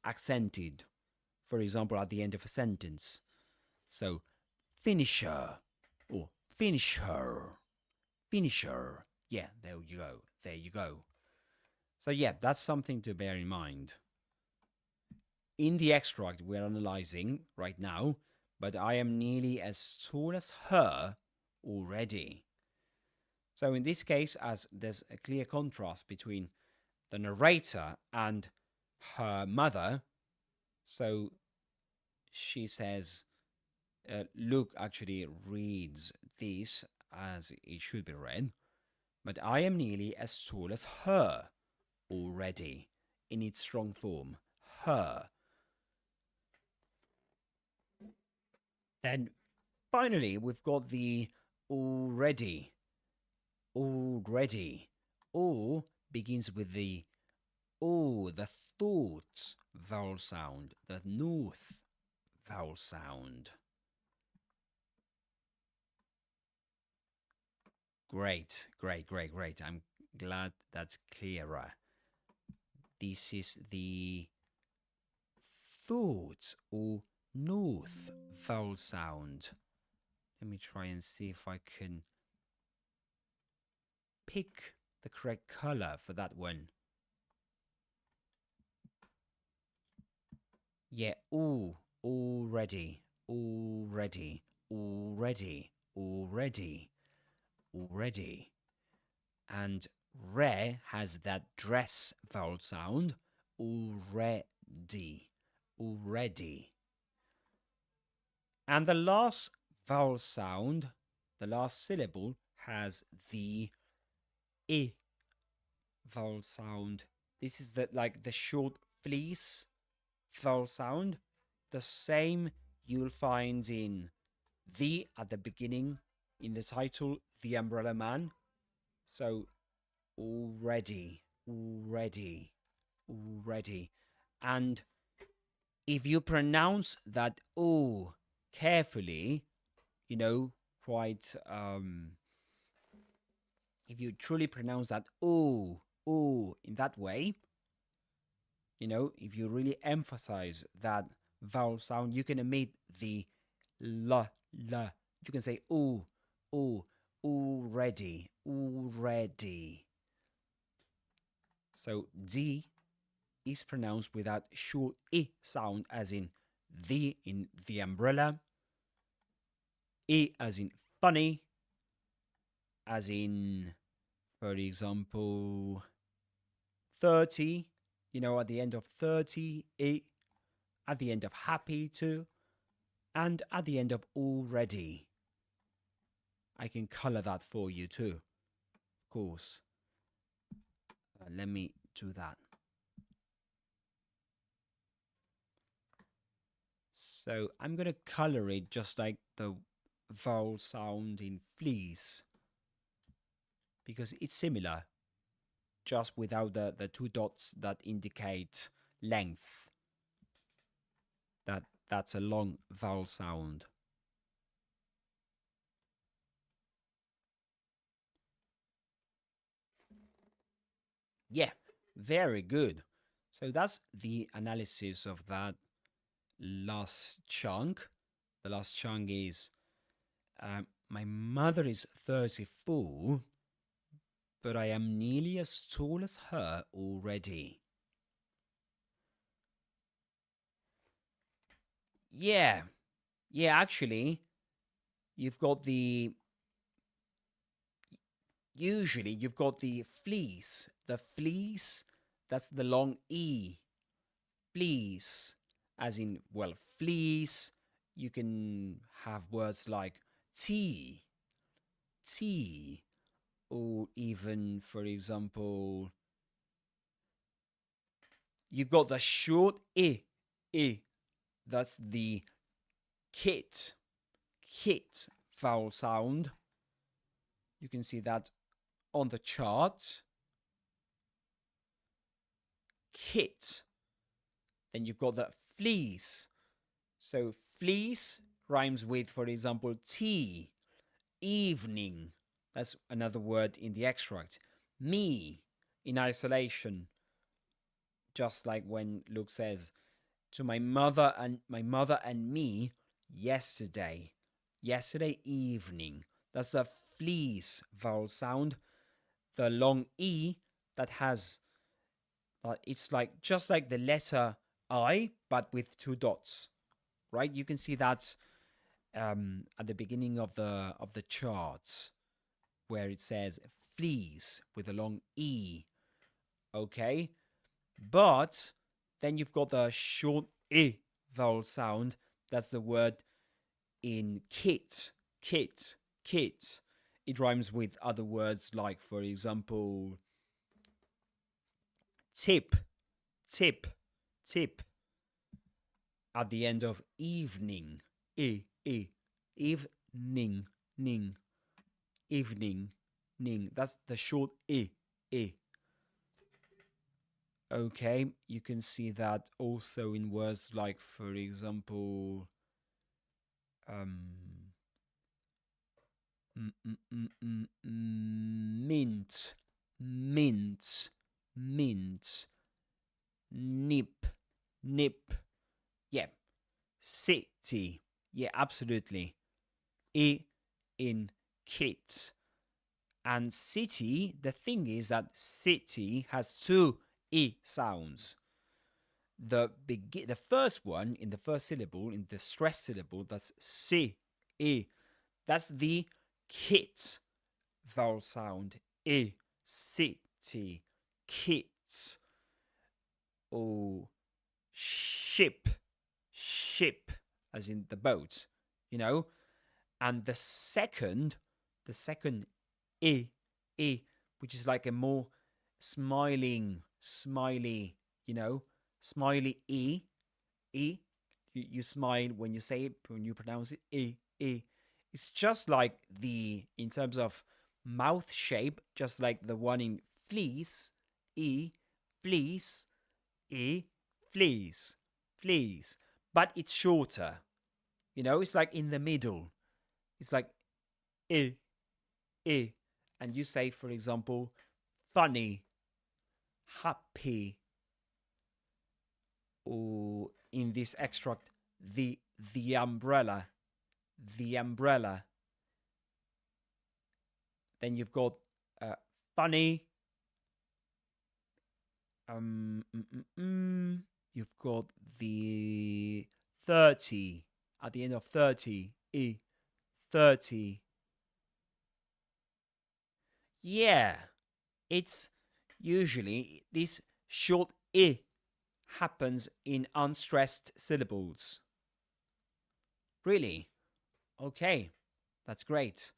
accented. For example, at the end of a sentence. So, finisher or finisher. Yeah, there you go. So that's something to bear in mind. In the extract we're analyzing right now, but I am nearly as tall as her already. So in this case, as there's a clear contrast between the narrator and her mother, so she says, Luke actually reads this as it should be read, but I am nearly as tall as her already, in its strong form, her. Then finally, we've got the already. Or begins with the thought vowel sound, the north vowel sound. Great. I'm glad that's clearer. This is the thought or north vowel sound. Let me try and see if I can pick the correct color for that one. Yeah, already. And re has that dress vowel sound, already. And the last vowel sound, the last syllable, has the I vowel sound. This is the short fleece vowel sound. The same you'll find in the at the beginning in the title, The Umbrella Man. So already. And if you pronounce that O carefully, quite if you truly pronounce that O in that way, if you really emphasize that vowel sound, you can omit the la. You can say O, already. already. So D is pronounced without short I sound, as in the umbrella, I as in funny, as in, for example, 30, at the end of 30, I, at the end of happy too, and at the end of already. I can color that for you too, of course. Let me do that. So I'm going to color it just like the vowel sound in fleece, because it's similar, just without the two dots that indicate length. That's a long vowel sound. Yeah, very good. So that's the analysis of that last chunk. The last chunk is my mother is 34, but I am nearly as tall as her already. Yeah, actually, you've got the usually you've got the fleece. The fleece, that's the long E. Fleece, as in, well, fleece. You can have words like tea, or even, for example, you've got the short I. That's the kit vowel sound. You can see that on the chart. Kit. Then you've got the fleece. So fleece rhymes with, for example, tea, evening. That's another word in the extract. Me, in isolation. Just like when Luke says, to my mother and me yesterday evening. That's the fleece vowel sound. The long E that has, it's like just like the letter I, but with two dots, right? You can see that at the beginning of the charts, where it says fleece with a long E. Okay, but then you've got the short I vowel sound. That's the word in kit. It rhymes with other words like, for example, tip. At the end of evening. Evening. That's the short I. Okay, you can see that also in words like, for example, mint, nip. Yeah, city. Yeah, absolutely. I in kit. And city, the thing is that city has two I sounds. The first one in the first syllable, in the stressed syllable, that's C, I. That's the kit vowel sound. I, city, kits. Or ship, as in the boat, And the second I, which is like a more smiley, smiley E. You smile when you say it, when you pronounce it, E. It's just like in terms of mouth shape, just like the one in fleece, E, fleece, E, fleece. But it's shorter. It's like in the middle. It's like I. And you say, for example, funny, happy, or in this extract, the umbrella. Then you've got funny. You've got the 30 at the end of 30. 30. Yeah, it's usually this short I happens in unstressed syllables. Really? Okay, that's great.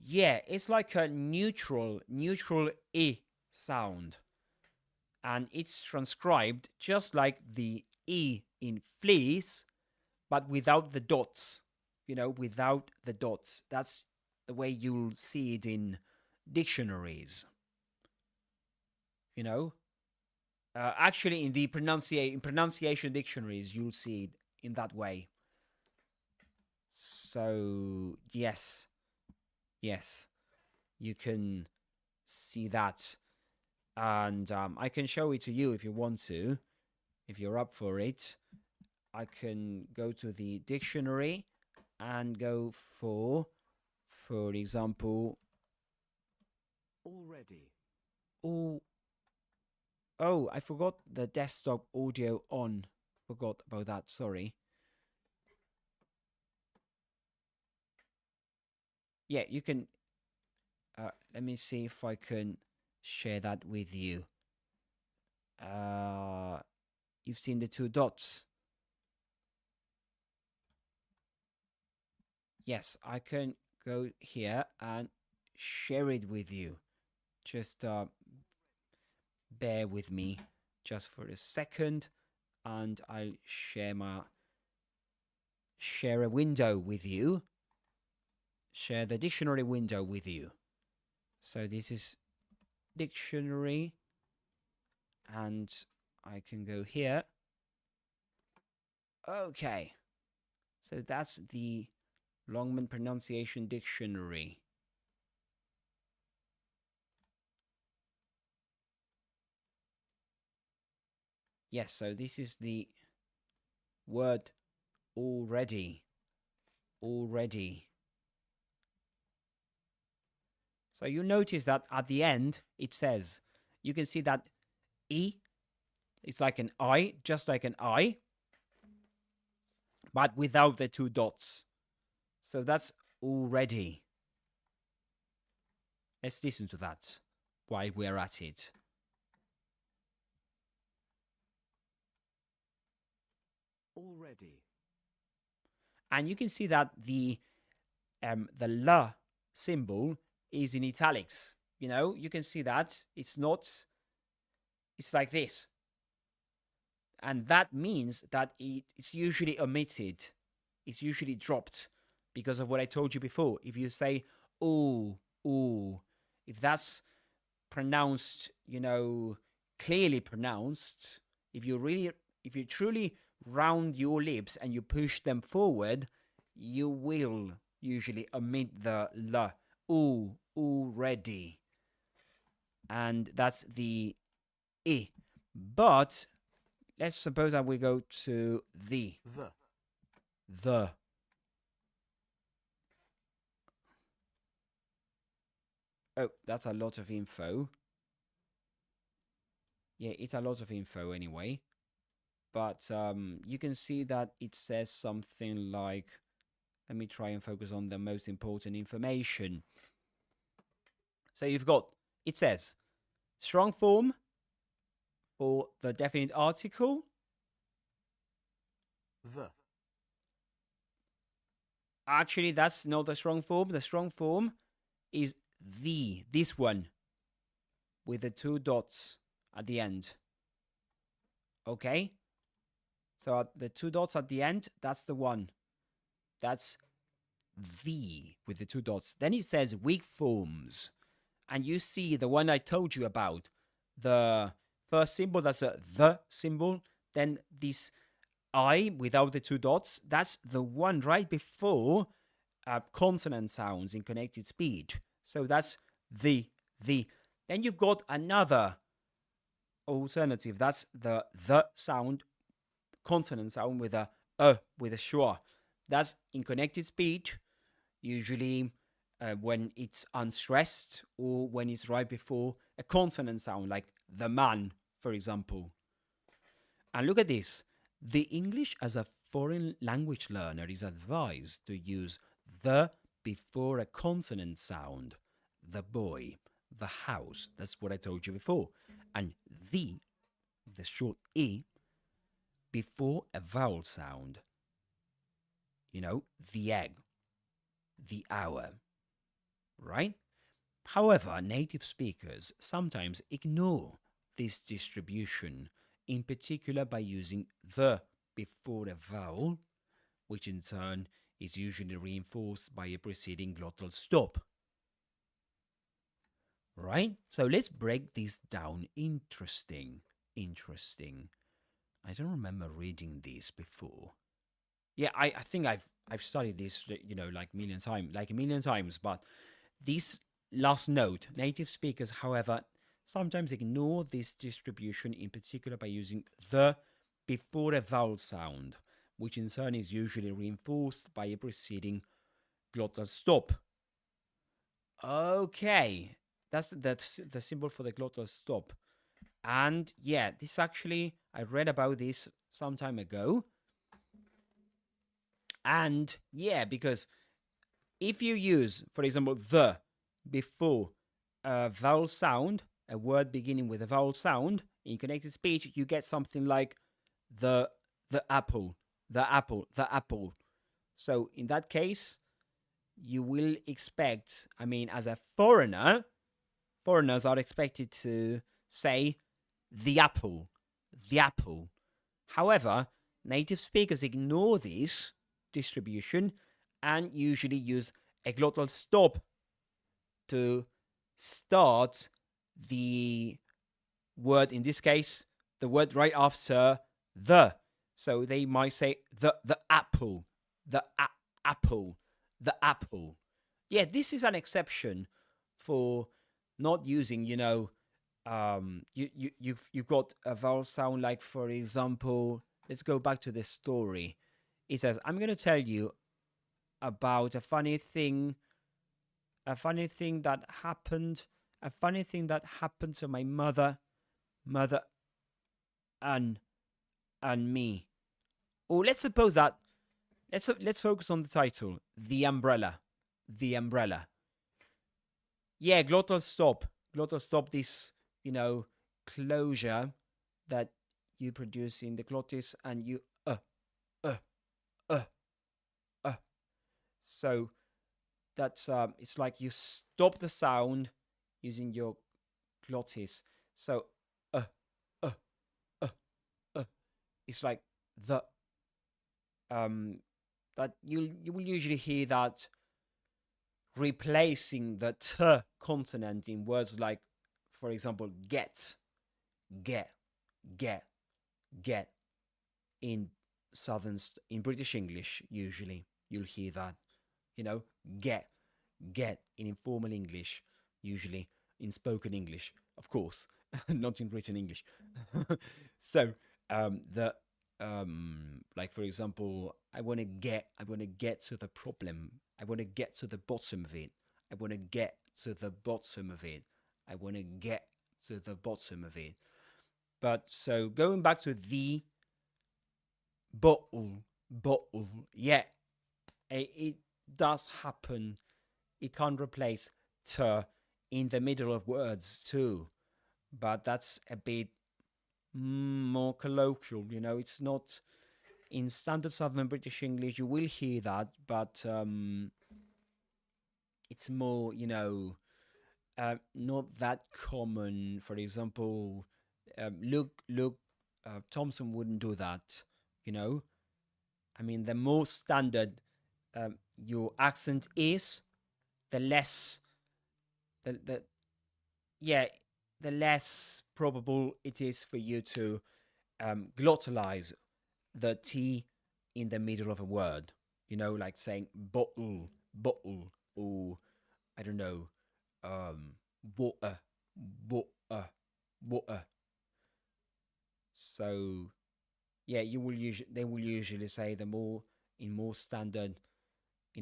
Yeah, it's like a neutral I sound. And it's transcribed just like the E in fleece, but without the dots. Without the dots. That's the way you'll see it in dictionaries. Actually, in the pronunciation dictionaries, you'll see it in that way. So yes, you can see that, and I can show it to you if you want to, if you're up for it. I can go to the dictionary and go for example, already. Oh, I forgot the desktop audio on. Forgot about that, sorry. Yeah, you can... let me see if I can share that with you. You've seen the two dots. Yes, I can go here and share it with you. Just bear with me just for a second, and I'll share a window with you. Share the dictionary window with you. So this is dictionary, and I can go here. Okay, so that's the Longman Pronunciation Dictionary. Yes, so this is the word already. So you notice that at the end, it says, you can see that E, it's like an I, just like an I, but without the two dots. So that's already. Let's listen to that while we're at it. Already. And you can see that the L symbol is in italics. You can see that it's like this. And that means that it's usually omitted. It's usually dropped because of what I told you before. If you say, ooh, if that's pronounced, clearly pronounced, if you truly round your lips and you push them forward, you will usually omit the L. Ooh, already. And that's the I. But let's suppose that we go to the. Oh, that's a lot of info. Yeah, it's a lot of info anyway. But you can see that it says something like, let me try and focus on the most important information. So it says, strong form for the definite article. Actually, that's not the strong form. The strong form is this one, with the two dots at the end. Okay? So the two dots at the end, that's the one. That's the with the two dots. Then it says weak forms. And you see the one I told you about. The first symbol, that's the symbol. Then this I without the two dots, that's the one right before consonant sounds in connected speech. So that's the. Then you've got another alternative. That's the sound, consonant sound with a with a schwa. That's in connected speech. Usually when it's unstressed or when it's right before a consonant sound, like the man, for example. And look at this. The English as a foreign language learner is advised to use the before a consonant sound. The boy, the house, that's what I told you before. And the short E, before a vowel sound. You know, the egg, the hour, right? However, native speakers sometimes ignore this distribution, in particular by using the before a vowel, which in turn is usually reinforced by a preceding glottal stop. Right? So let's break this down. Interesting. I don't remember reading this before. Yeah, I think I've studied this, like a million times, but this last note, native speakers, however, sometimes ignore this distribution, in particular by using the before a vowel sound, which in turn is usually reinforced by a preceding glottal stop. Okay, that's the symbol for the glottal stop. And yeah, this actually, I read about this some time ago. And yeah, because if you use, for example, the before a vowel sound, a word beginning with a vowel sound in connected speech, you get something like the apple, the apple, the apple. So in that case, you will expect, I mean, as a foreigner, foreigners are expected to say the apple, the apple. However, native speakers ignore this distribution and usually use a glottal stop to start the word, in this case, the word right after the. So they might say the apple, the apple, the apple. Yeah, this is an exception for not using, you've got a vowel sound, like, for example, let's go back to the story. It says, I'm going to tell you about a funny thing that happened to my mother and me. Or let's suppose that let's focus on the title, the umbrella. Yeah, glottal stop. This, closure that you produce in the glottis, and you uh. So that's it's like you stop the sound using your glottis. So uh, uh, uh, it's like the that you will usually hear that replacing the t consonant in words like, for example, get in in British English. Usually you'll hear that, get in informal English, usually in spoken English, of course, not in written English. So the like, for example, I want to get to the problem. I want to get to the bottom of it. I want to get to the bottom of it. I want to get to the bottom of it. But so going back to the bottle, yeah, it does happen. It can't replace t in the middle of words too, but that's a bit more colloquial. It's not in standard Southern British English. You will hear that, but it's more, not that common. For example, Luke Thompson wouldn't do that. I mean, the more standard your accent is, the less the less probable it is for you to glottalize the T in the middle of a word. Like saying bottle, or I don't know, water. So yeah, they will usually say in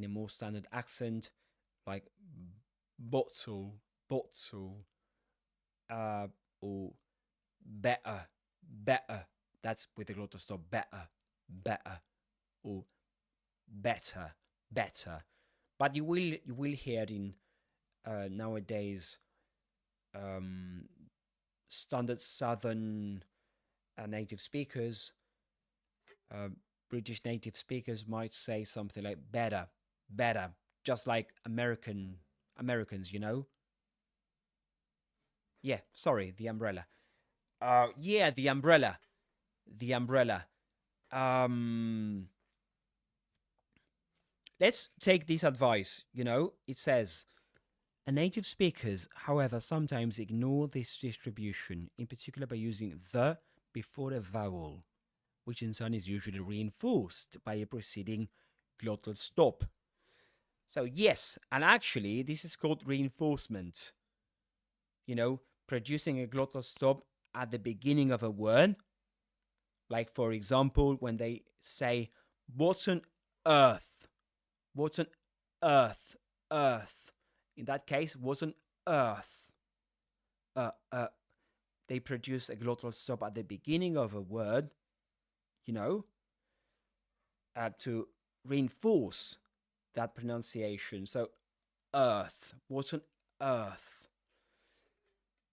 a more standard accent, like bottle, bottle, or better, better. That's with the glottal stop. Better, better, or better, better. But you will hear it in nowadays standard Southern native speakers. Uh, British native speakers might say something like better, better, just like Americans, Yeah, sorry, the umbrella. Yeah, the umbrella, the umbrella. Um, let's take this advice. It says native speakers, however, sometimes ignore this distribution, in particular by using the before a vowel, which in turn is usually reinforced by a preceding glottal stop. So yes, and actually this is called reinforcement. Producing a glottal stop at the beginning of a word. Like, for example, when they say, what's on earth? What's on earth? Earth. In that case, what's on earth? They produce a glottal stop at the beginning of a word, to reinforce that pronunciation. So, earth. What's on earth?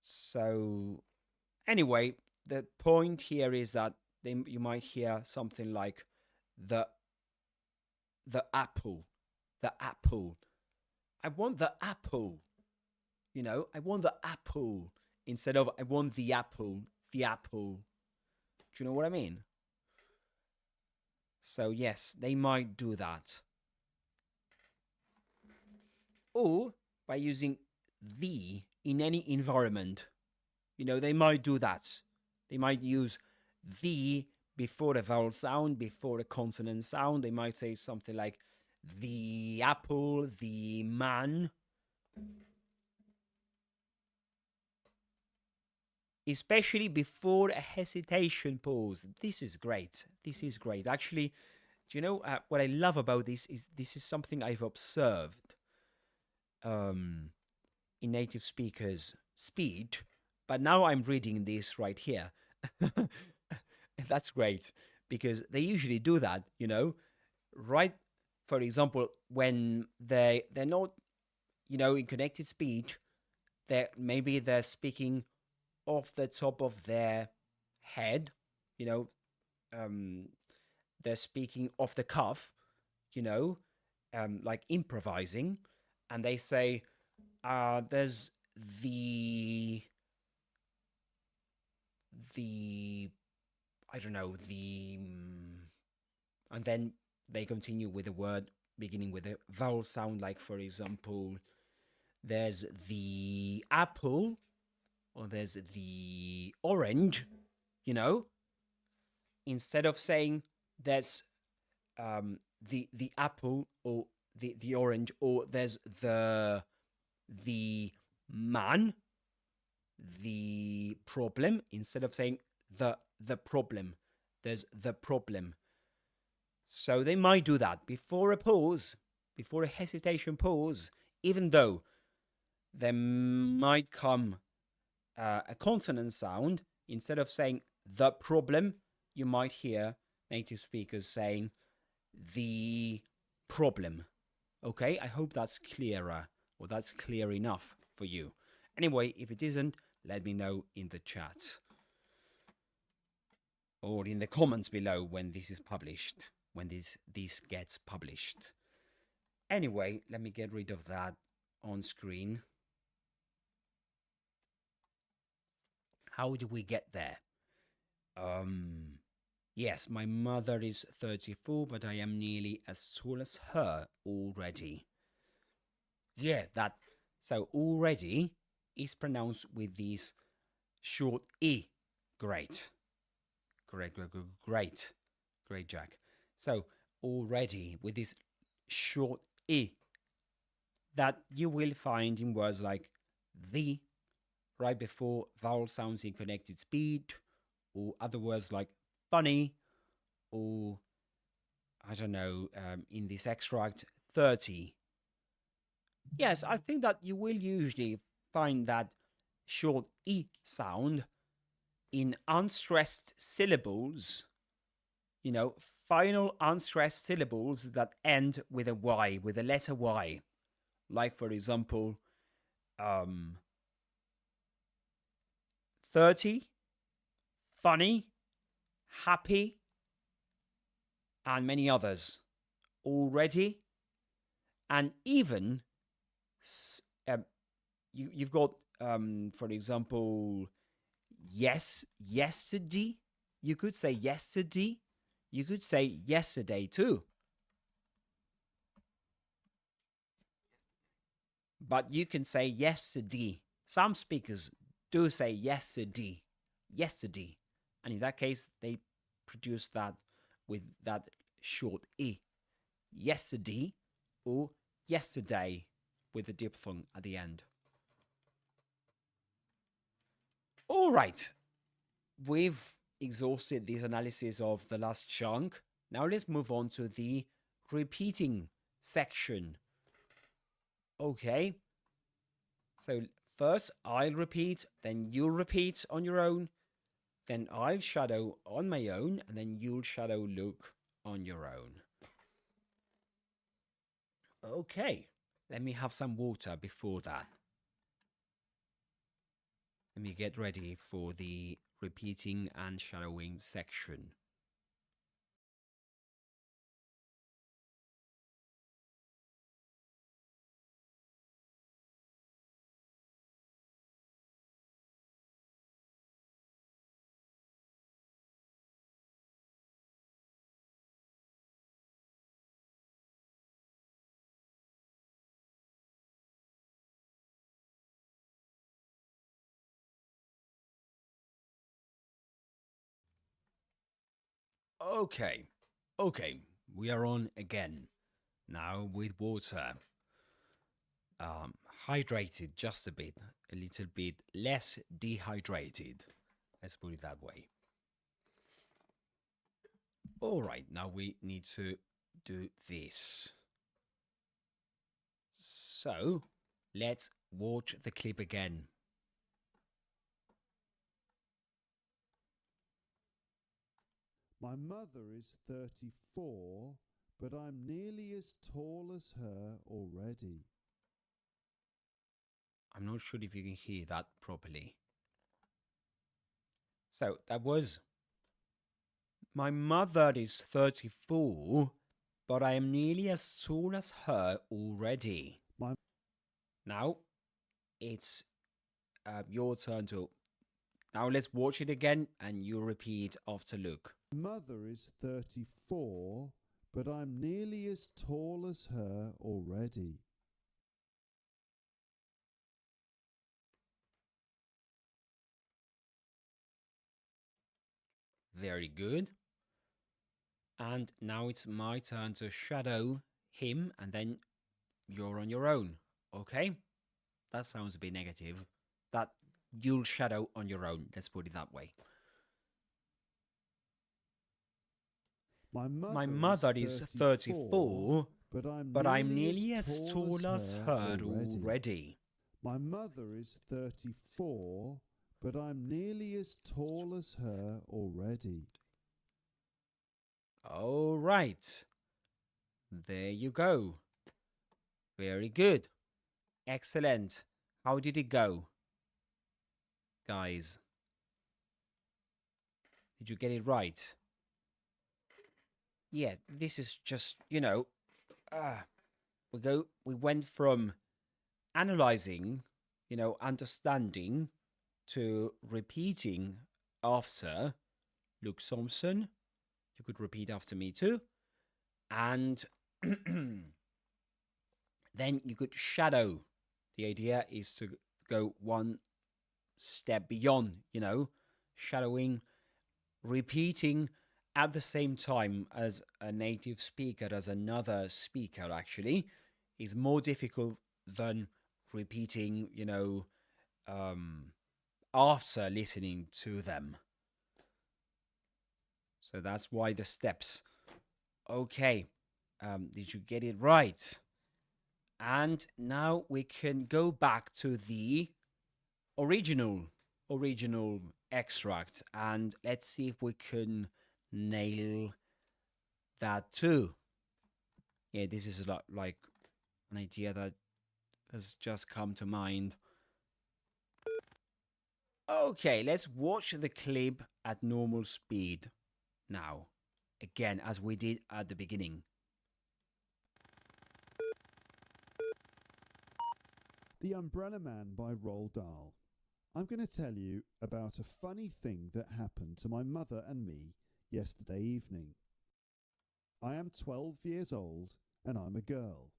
So, anyway, the point here is that you might hear something like the apple, the apple. I want the apple. I want the apple instead of I want the apple, the apple. Do you know what I mean? So yes, they might do that. Or by using the in any environment. They might do that. They might use the before a vowel sound, before a consonant sound. They might say something like the apple, the man. Especially before a hesitation pause. This is great. This is great. Actually, do you know what I love about this is something I've observed in native speakers' speech, but now I'm reading this right here. That's great because they usually do that, right? For example, when they're not, in connected speech, maybe they're speaking off the top of their head, they're speaking off the cuff, like improvising, and they say, there's the I don't know, and then they continue with a word beginning with a vowel sound, like, for example, there's the apple, or there's the orange, instead of saying there's the apple or the orange, or there's the man, the problem, instead of saying the problem, there's the problem. So they might do that before a pause, before a hesitation pause, even though there might come a consonant sound. Instead of saying the problem, you might hear native speakers saying the problem. Okay, I hope that's clearer, or that's clear enough for you. Anyway, if it isn't, let me know in the chat or in the comments below when this is published, when this gets published. Anyway, let me get rid of that on screen. How do we get there? Yes, my mother is 34, but I am nearly as tall as her already. Yeah, that. So already is pronounced with this short E. Great. Great, Jack. So already with this short E that you will find in words like the, right before vowel sounds in connected speech, or other words like funny, or I don't know, in this extract, 30. Yes, I think that you will usually find that short E sound in unstressed syllables, you know, final unstressed syllables that end with a Y, with the letter Y. Like, for example, 30, funny, happy, and many others. Already, and even you've got, for example, yes, yesterday. You could say yesterday. You could say yesterday too. But you can say yesterday. Some speakers do say yesterday, yesterday. And in that case, they produce that with that short E. Yesterday or yesterday with the diphthong at the end. All right. We've exhausted this analysis of the last chunk. Now let's move on to the repeating section. Okay. So first I'll repeat, then you'll repeat on your own, then I'll shadow on my own, and then you'll shadow Luke on your own. Okay. Let me have some water before that. Let me get ready for the repeating and shadowing section. Okay, we are on again. Now with water. Hydrated just a little bit less dehydrated. Let's put it that way. All right, now we need to do this. So let's watch the clip again. My mother is 34, but I'm nearly as tall as her already. I'm not sure if you can hear that properly. So that was, my mother is 34, but I am nearly as tall as her already. Now it's your turn to. Now let's watch it again and you repeat after Luke. Mother is 34, but I'm nearly as tall as her already. Very good. And now it's my turn to shadow him, and then you're on your own. Okay? That sounds a bit negative. That you'll shadow on your own. Let's put it that way. My mother is 34, but I'm nearly as tall as her already. My mother is 34, but I'm nearly as tall as her already. All right. There you go. Very good. Excellent. How did it go, guys? Did you get it right? Yeah, this is just, we went from analyzing, understanding, to repeating after Luke Thompson. You could repeat after me too. And then you could shadow. The idea is to go one step beyond, shadowing, repeating at the same time as a native speaker, as another speaker actually, is more difficult than repeating, after listening to them. So that's why the steps. Okay, did you get it right? And now we can go back to the original extract, and let's see if we can nail that too. Yeah, this is like an idea that has just come to mind. Okay, let's watch the clip at normal speed now. Again, as we did at the beginning. The Umbrella Man by Roald Dahl. I'm going to tell you about a funny thing that happened to my mother and me yesterday evening. I am 12 years old and I'm a girl.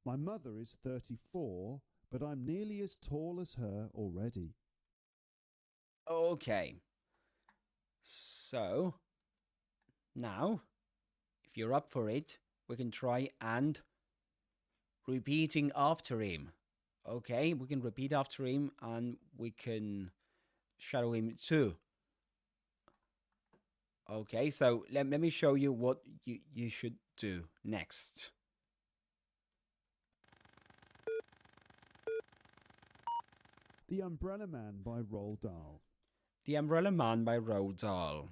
My mother is 34, but I'm nearly as tall as her already. Okay. So, now, if you're up for it, we can try and repeating after him. Okay, we can repeat after him and we can shadow him too. Okay, so let me show you what you should do next. The Umbrella Man by Roald Dahl. The Umbrella Man by Roald Dahl.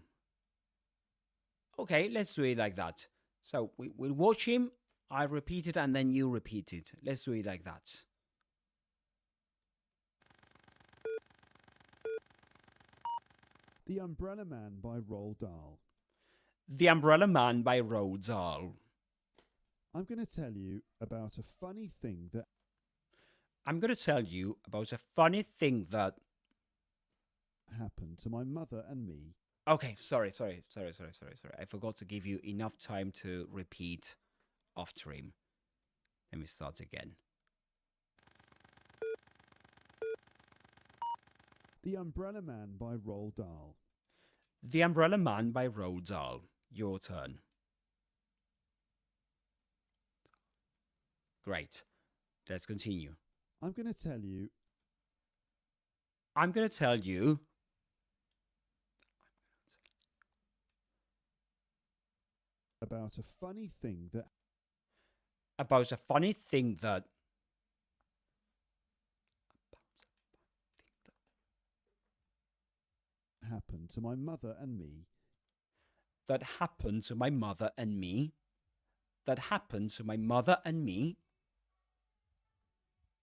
Okay, let's do it like that. So we'll watch him, I repeat it, and then you repeat it. Let's do it like that. The Umbrella Man by Roald Dahl. The Umbrella Man by Roald Dahl. I'm going to tell you about a funny thing that happened to my mother and me. Okay, sorry. I forgot to give you enough time to repeat after him. Let me start again. The Umbrella Man by Roald Dahl. The Umbrella Man by Roald Dahl. Your turn. Great. Let's continue. I'm going to tell you about a funny thing that happened to my mother and me. That happened to my mother and me. That happened to my mother and me.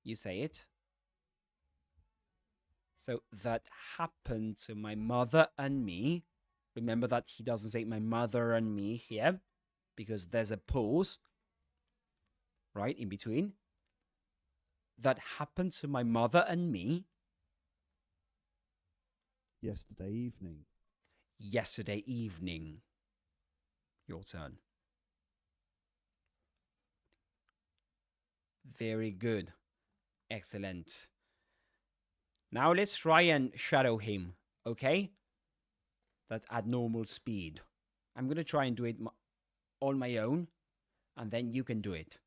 You say it. So that happened to my mother and me. Remember that he doesn't say my mother and me here because there's a pause, right, in between. That happened to my mother and me. Yesterday evening. Yesterday evening. Your turn. Very good. Excellent. Now let's try and shadow him, okay? That's at normal speed. I'm going to try and do it on my own, and then you can do it.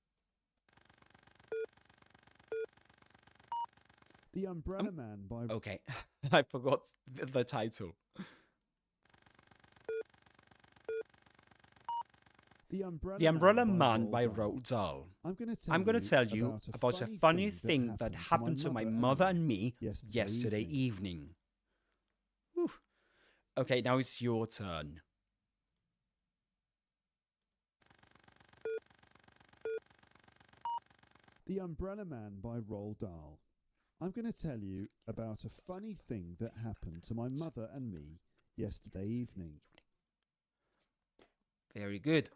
The Umbrella Man by... Okay, I forgot the title. The Umbrella Man by Roald Dahl. I'm going to tell you about a funny thing that happened to my mother and me yesterday evening. Whew. Okay, now it's your turn. The Umbrella Man by Roald Dahl. I'm going to tell you about a funny thing that happened to my mother and me yesterday evening. Very good.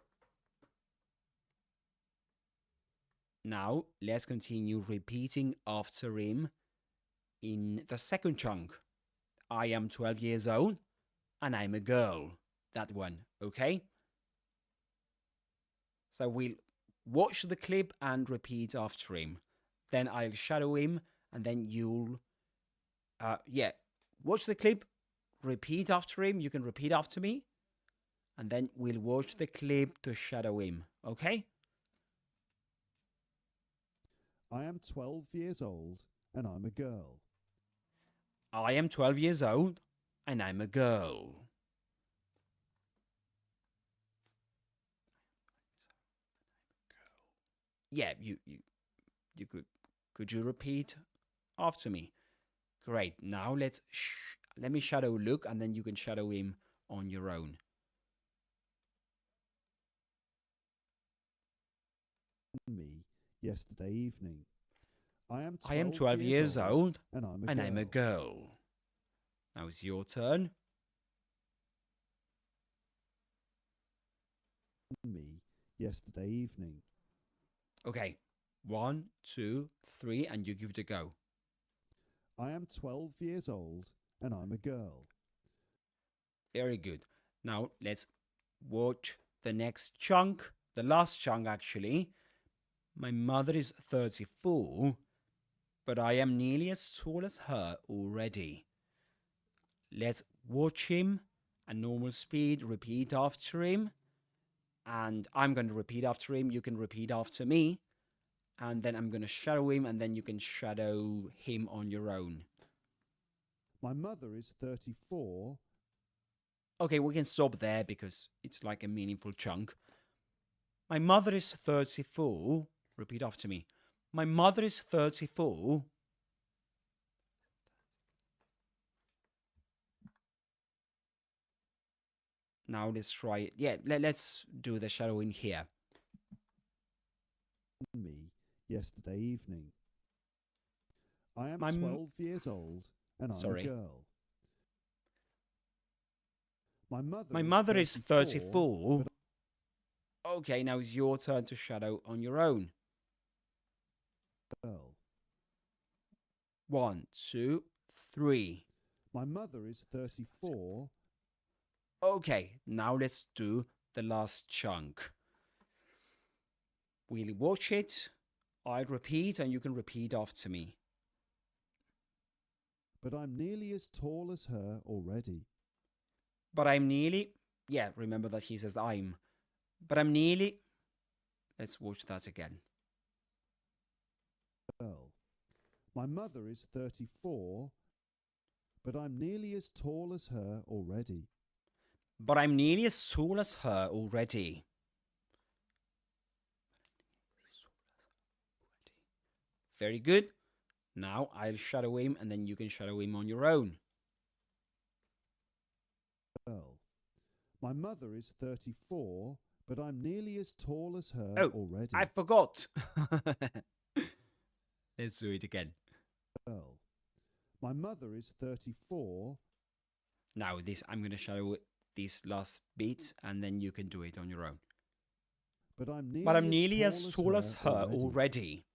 Now, let's continue repeating after him in the second chunk. I am 12 years old and I'm a girl. That one, okay? So we'll watch the clip and repeat after him. Then I'll shadow him and then you'll... watch the clip, repeat after him. You can repeat after me. And then we'll watch the clip to shadow him, okay? I am 12 years old and I'm a girl. I am 12 years old and I'm a girl. Yeah, you Could you repeat after me? Great. Now let me shadow Luke, and then you can shadow him on your own. Me yesterday evening. I am 12 years old, and I'm a girl. Now it's your turn. Me yesterday evening. Okay. 1, 2, 3, and you give it a go. I am 12 years old and I'm a girl. Very good. Now let's watch the next chunk, the last chunk actually. My mother is 34, but I am nearly as tall as her already. Let's watch him at normal speed, repeat after him. And I'm going to repeat after him. You can repeat after me. And then I'm going to shadow him, and then you can shadow him on your own. My mother is 34. Okay, we can stop there because it's like a meaningful chunk. My mother is 34. Repeat after me. My mother is 34. Now let's try it. Yeah, let's do the shadowing here. Me yesterday evening. I am 12 years old and I'm a girl. My mother is 34. Okay, now it's your turn to shadow on your own. Girl. 1, 2, 3. My mother is 34. Okay, now let's do the last chunk. We'll watch it. I'll repeat, and you can repeat after me. But I'm nearly as tall as her already. But I'm nearly... Yeah, remember that he says I'm. But I'm nearly... Let's watch that again. Girl. My mother is 34, but I'm nearly as tall as her already. But I'm nearly as tall as her already. Very good. Now I'll shadow him, and then you can shadow him on your own. Girl. My mother is 34, but I'm nearly as tall as her already. I forgot. Let's do it again. Girl. My mother is 34. Now I'm going to shadow this last bit, and then you can do it on your own. But I'm nearly as tall as her already.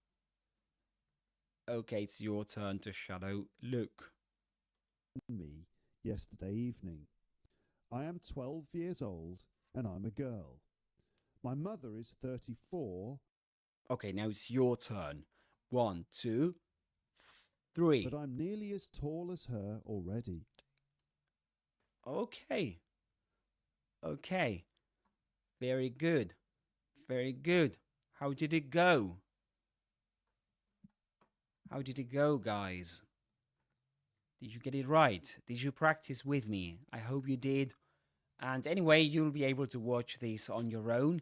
Okay, it's your turn to shadow Luke. Me yesterday evening. I am 12 years old and I'm a girl. My mother is 34. Okay, now it's your turn. 1, 2, 3. But I'm nearly as tall as her already. Okay. Okay. Very good. Very good. How did it go? How did it go, guys? Did you get it right? Did you practice with me? I hope you did. And anyway, you'll be able to watch this on your own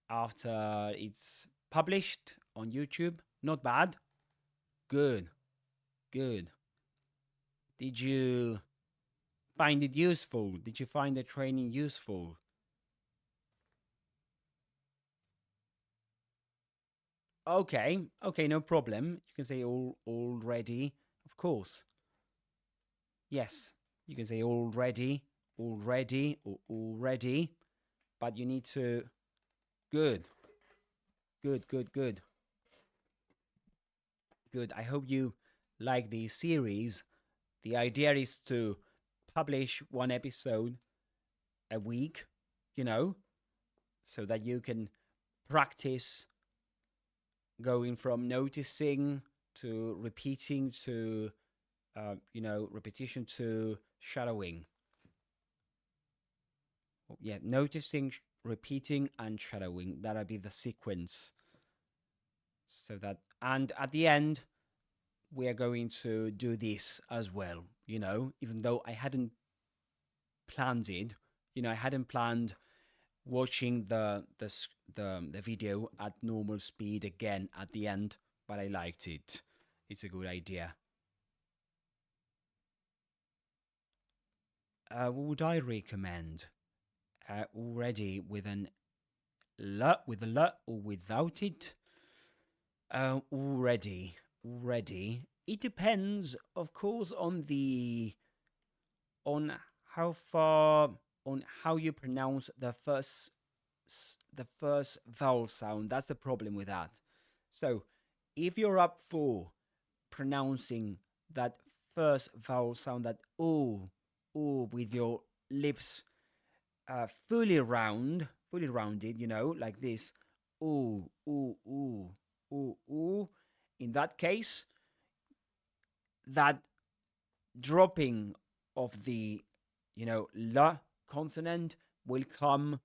after it's published on YouTube. Not bad. Good. Good. Did you find it useful? Did you find the training useful? Okay, no problem. You can say already, of course. Yes, you can say already, or already, but you need to... Good. Good. I hope you like the series. The idea is to publish one episode a week, so that you can practice going from noticing to repeating to, repetition to shadowing. Yeah, noticing, repeating, and shadowing. That'll be the sequence. So that, and at the end, we are going to do this as well, even though I hadn't planned it. I hadn't planned watching the video at normal speed again at the end, but I liked it. It's a good idea. What would I recommend? Already with an with a l or without it? Already. It depends, of course, on how far on how you pronounce the first vowel sound. That's the problem with that. So, if you're up for pronouncing that first vowel sound, that ooh, with your lips fully rounded, like this, ooh. In that case, that dropping of the, la consonant will come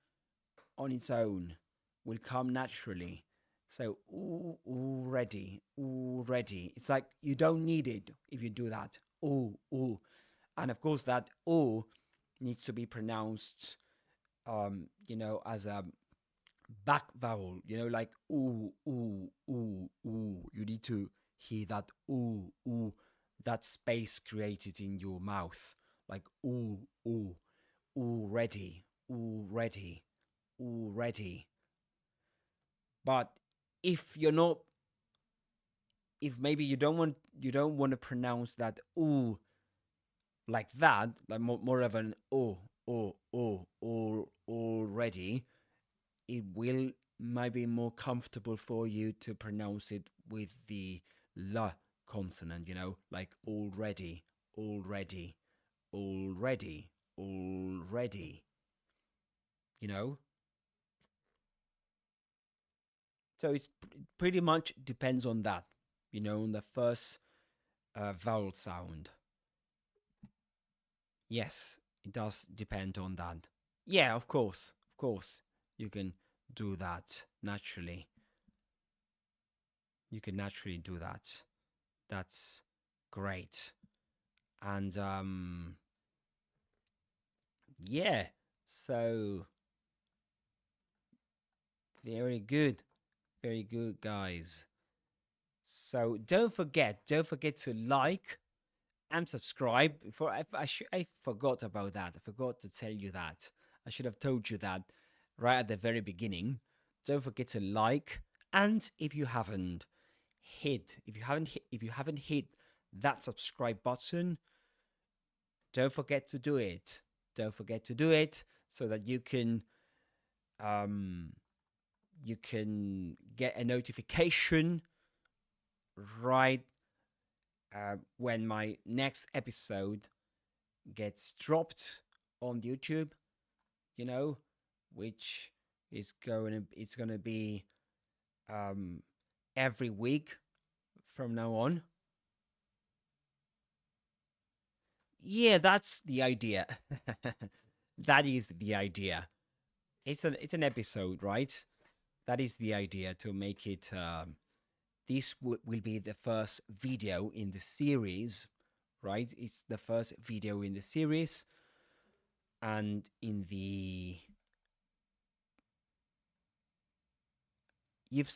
on its own, will come naturally. So, already. It's like you don't need it if you do that. Ooh. And of course, that ooh needs to be pronounced, as a back vowel, like ooh. You need to hear that ooh, that space created in your mouth, like ooh, already. But if you're not, if maybe you don't want to pronounce that ooh like that, like more of an already, it will might be more comfortable for you to pronounce it with the la consonant, like already, you know. So it's pretty much depends on that, on the first vowel sound. Yes, it does depend on that. Yeah, of course, you can do that naturally. You can naturally do that. That's great. And yeah, so very good, guys. So don't forget to like and subscribe. Before I forgot about that. I forgot to tell you that. I should have told you that right at the very beginning. Don't forget to like, and if you haven't hit that subscribe button, don't forget to do it. So that you can get a notification right when my next episode gets dropped on YouTube, which it's gonna be every week from now on. Yeah, that's the idea. That is the idea. It's an episode, right? That is the idea, to make it. This will be the first video in the series, right? It's the first video in the series, and you've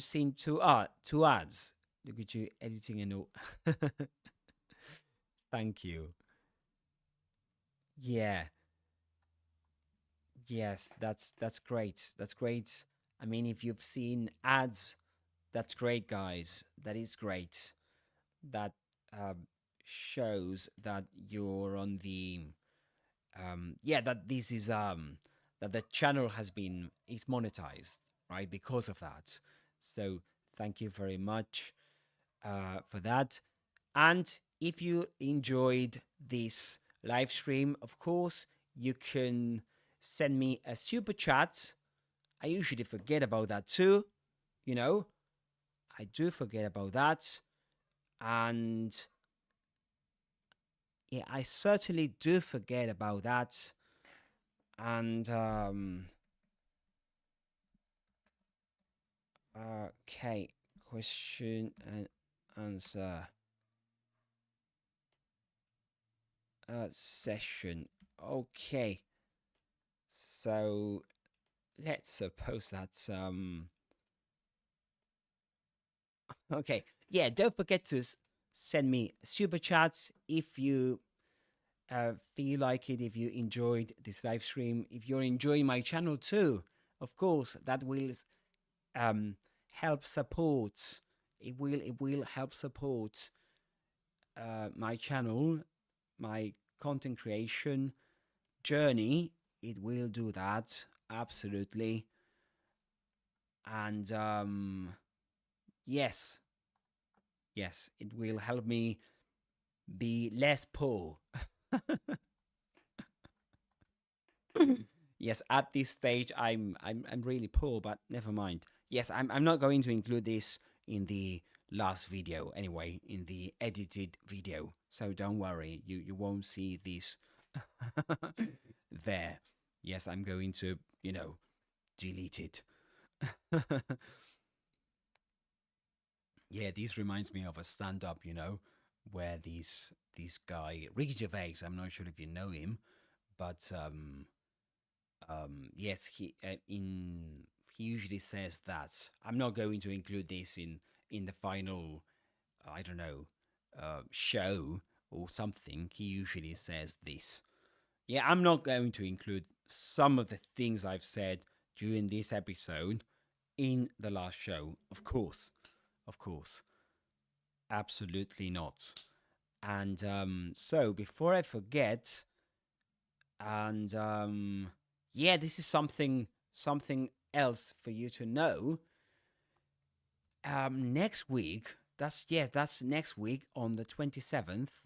seen two ads. Look at you editing and all. Thank you. Yeah. Yes, that's great. That's great. I mean, if you've seen ads, that's great, guys. That is great. That shows that you're on the that this is that the channel is monetized, right? Because of that. So thank you very much for that. And if you enjoyed this live stream, of course, you can send me a super chat. I usually forget about that too. I do forget about that. And yeah, I certainly do forget about that. And okay, question and answer session. Okay, so let's suppose that's Okay. Yeah, don't forget to send me super chats if you feel like it, if you enjoyed this live stream, if you're enjoying my channel too. Of course, that will um, help support. It will help support my channel, my content creation journey. It will do that absolutely, and yes, yes, it will help me be less poor. Yes, at this stage, I'm really poor, but never mind. Yes, I'm not going to include this in the last video anyway, in the edited video. So don't worry, you won't see this there. Yes, I'm going to, delete it. Yeah, this reminds me of a stand-up, where this guy Ricky Gervais. I'm not sure if you know him, but yes, he usually says that. I'm not going to include this in the final, I don't know, show or something. He usually says this. Yeah, I'm not going to include some of the things I've said during this episode in the last show. Of course, absolutely not. And so before I forget, and yeah, this is something else for you to know. Next week, that's next week on the 27th.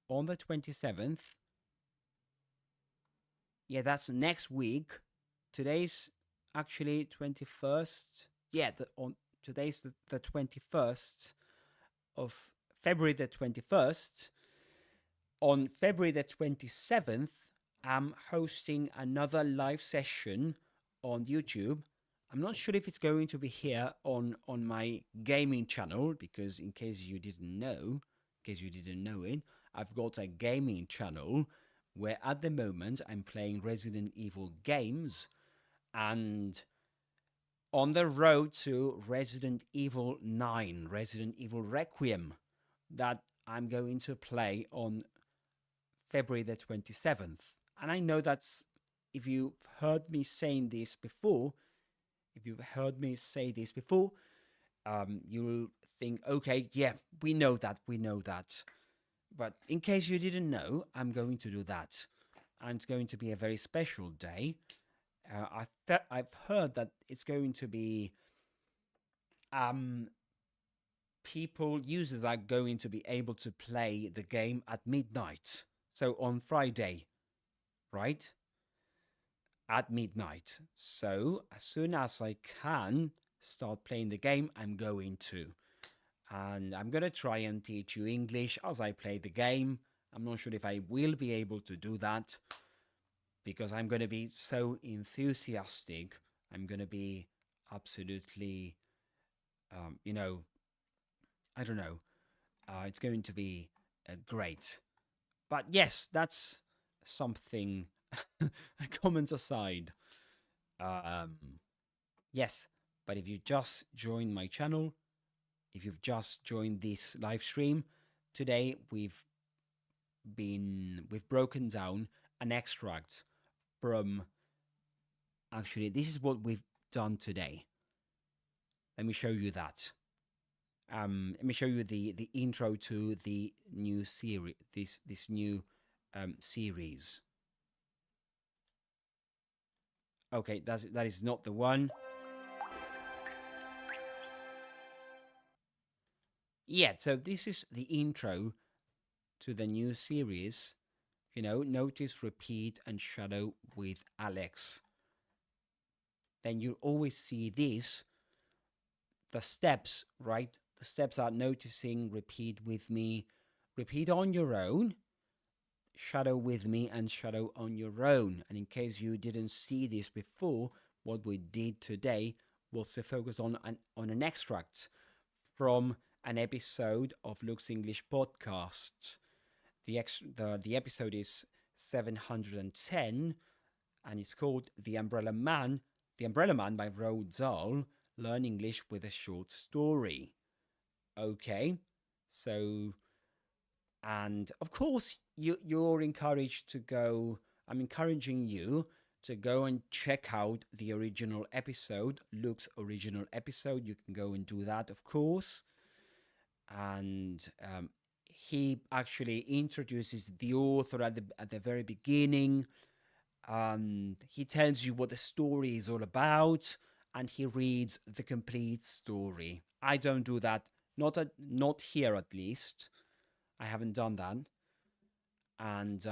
On the 27th, yeah, that's next week. Today's actually 21st. Yeah, on today's the 21st of February the 21st. On February the 27th, I'm hosting another live session on YouTube. I'm not sure if it's going to be here on my gaming channel, because in case you didn't know it, I've got a gaming channel where at the moment I'm playing Resident Evil games, and on the road to Resident Evil 9, Resident Evil Requiem, that I'm going to play on February the 27th. And I know that's, if you've heard me saying this before, you'll think, okay, yeah, we know that. But in case you didn't know, I'm going to do that. And it's going to be a very special day. I've heard that it's going to be users are going to be able to play the game at midnight. So on Friday, right? At midnight. So as soon as I can start playing the game, I'm going to. And I'm going to try and teach you English as I play the game. I'm not sure if I will be able to do that, because I'm going to be so enthusiastic. I'm going to be absolutely, I don't know. It's going to be great. But yes, that's something. A comment aside. Um, yes, but if you just joined my channel, if you've just joined this live stream, today we've broken down an extract from. Actually, this is what we've done today. Let me show you that. Let me show you the intro to the new series. This new series. Okay, that is not the one. Yeah, so this is the intro to the new series. Notice, repeat, and shadow with Alex. Then you always see this. The steps, right? The steps are noticing, repeat with me, repeat on your own, shadow with me, and shadow on your own. And in case you didn't see this before, what we did today was to focus on an extract from an episode of Luke's English podcast. The episode is 710, and it's called The Umbrella Man. The Umbrella Man by Roald Dahl. Learn English with a short story. Okay. So, and of course, you're encouraged to go. I'm encouraging you to go and check out the original episode, Luke's original episode. You can go and do that, of course. And he actually introduces the author at the very beginning. He tells you what the story is all about, and he reads the complete story. I don't do that, not here at least. I haven't done that, and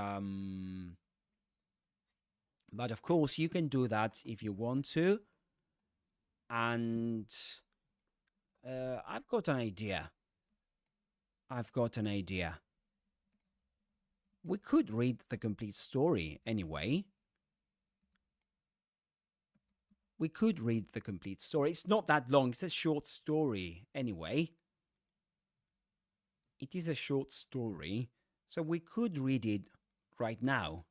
but of course you can do that if you want to. And I've got an idea. We could read the complete story anyway. We could read the complete story. It's not that long. It's a short story anyway. It is a short story, so we could read it right now.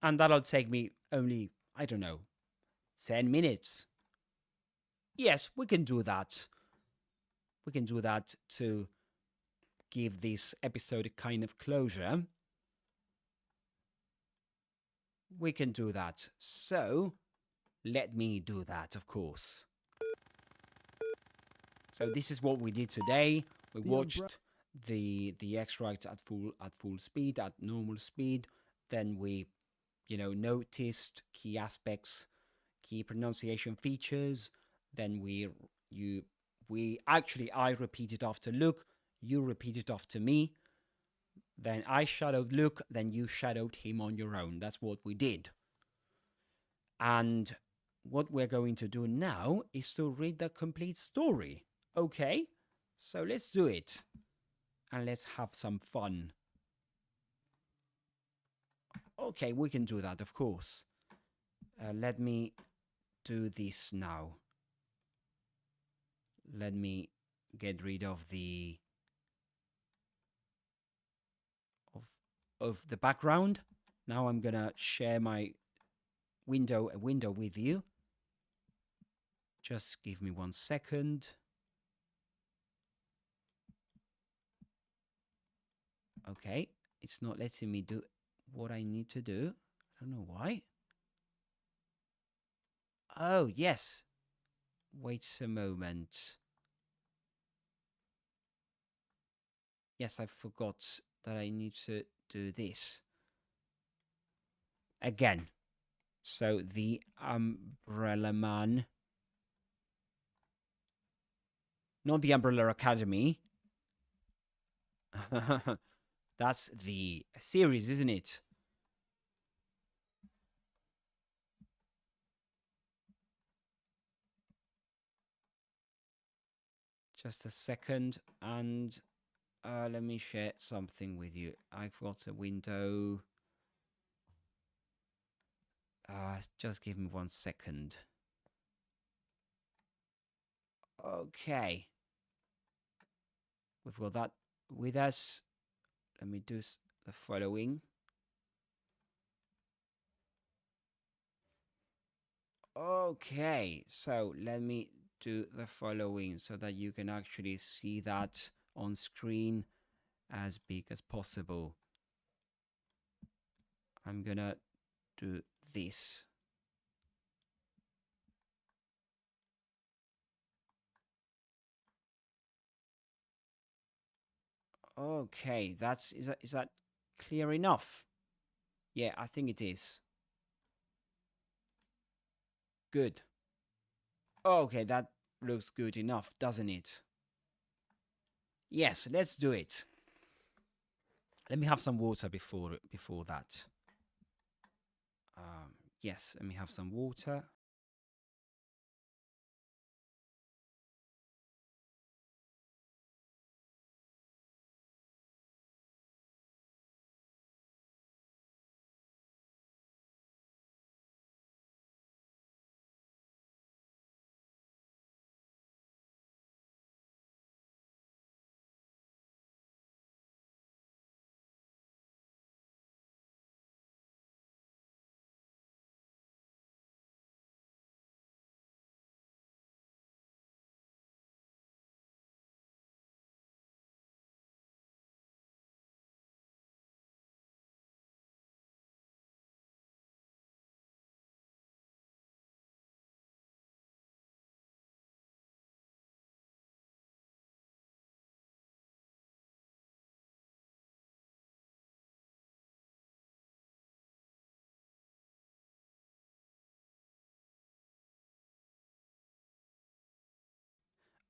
And that'll take me only, I don't know, 10 minutes. Yes, we can do that. We can do that to give this episode a kind of closure. We can do that. So, let me do that, of course. So this is what we did today. We watched the extract at full speed, at normal speed. Then we, noticed key aspects, key pronunciation features. Then I repeated after Luke. You repeated after me. Then I shadowed Luke. Then you shadowed him on your own. That's what we did. And what we're going to do now is to read the complete story. Okay? So let's do it. And let's have some fun. Okay, we can do that, of course. Let me do this now. Let me get rid of the of the background. Now I'm gonna share my window with you. Just give me 1 second. Okay, it's not letting me do what I need to do. I don't know why. Oh, yes. Wait a moment. Yes, I forgot that I need to do this. Again. So the Umbrella Man. Not the Umbrella Academy. That's the series, isn't it? Just a second, and let me share something with you. I've got a window. Just give me 1 second. Okay. We've got that with us. Let me do the following. Okay, so let me do the following so that you can actually see that on screen as big as possible. I'm gonna do this. Okay, is that clear enough? Yeah, I think it is. Good. Okay, that looks good enough, doesn't it? Yes, let's do it. Let me have some water before that. Yes, let me have some water.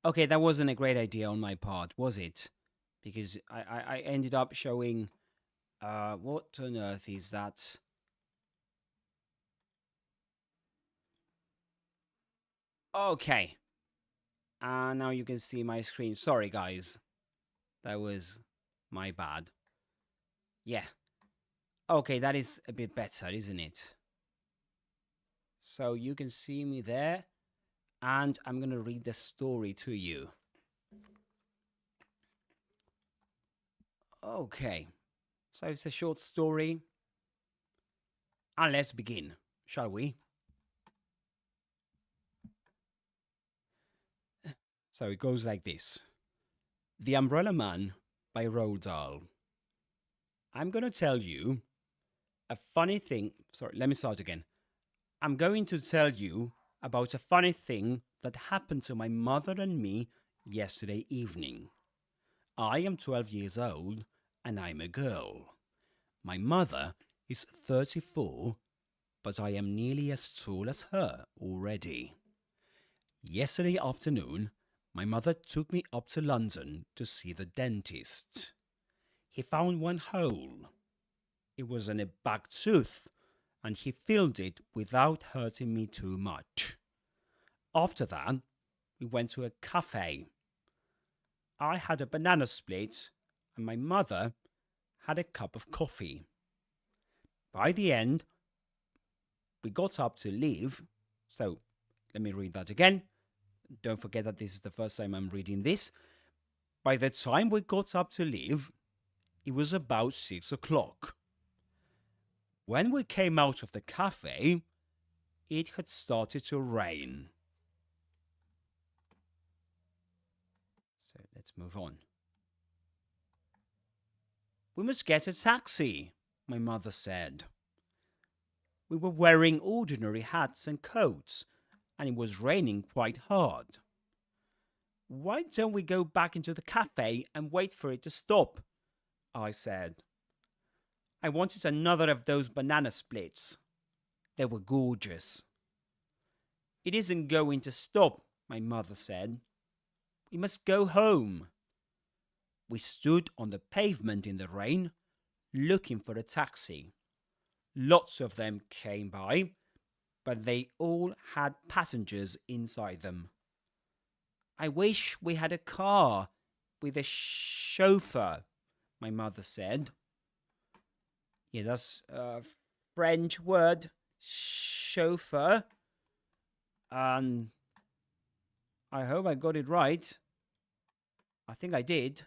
Okay, that wasn't a great idea on my part, was it? Because I ended up showing... what on earth is that? Okay. Now you can see my screen. Sorry, guys. That was my bad. Yeah. Okay, that is a bit better, isn't it? So you can see me there. And I'm going to read the story to you. Okay. So it's a short story. And let's begin, shall we? So it goes like this. The Umbrella Man by Roald Dahl. I'm going to tell you a funny thing. Sorry, let me start again. I'm going to tell you about a funny thing that happened to my mother and me yesterday evening. I am 12 years old and I'm a girl. My mother is 34, but I am nearly as tall as her already. Yesterday afternoon, my mother took me up to London to see the dentist. He found one hole. It was in a back tooth, and he filled it without hurting me too much. After that, we went to a cafe. I had a banana split, and my mother had a cup of coffee. By the end, we got up to leave. So, let me read that again. Don't forget that this is the first time I'm reading this. By the time we got up to leave, it was about 6 o'clock. When we came out of the cafe, it had started to rain. So let's move on. We must get a taxi, my mother said. We were wearing ordinary hats and coats, and it was raining quite hard. Why don't we go back into the cafe and wait for it to stop? I said. I wanted another of those banana splits. They were gorgeous. It isn't going to stop, my mother said. We must go home. We stood on the pavement in the rain, looking for a taxi. Lots of them came by, but they all had passengers inside them. I wish we had a car with a chauffeur, my mother said. Yeah, that's a French word, chauffeur. And I hope I got it right. I think I did.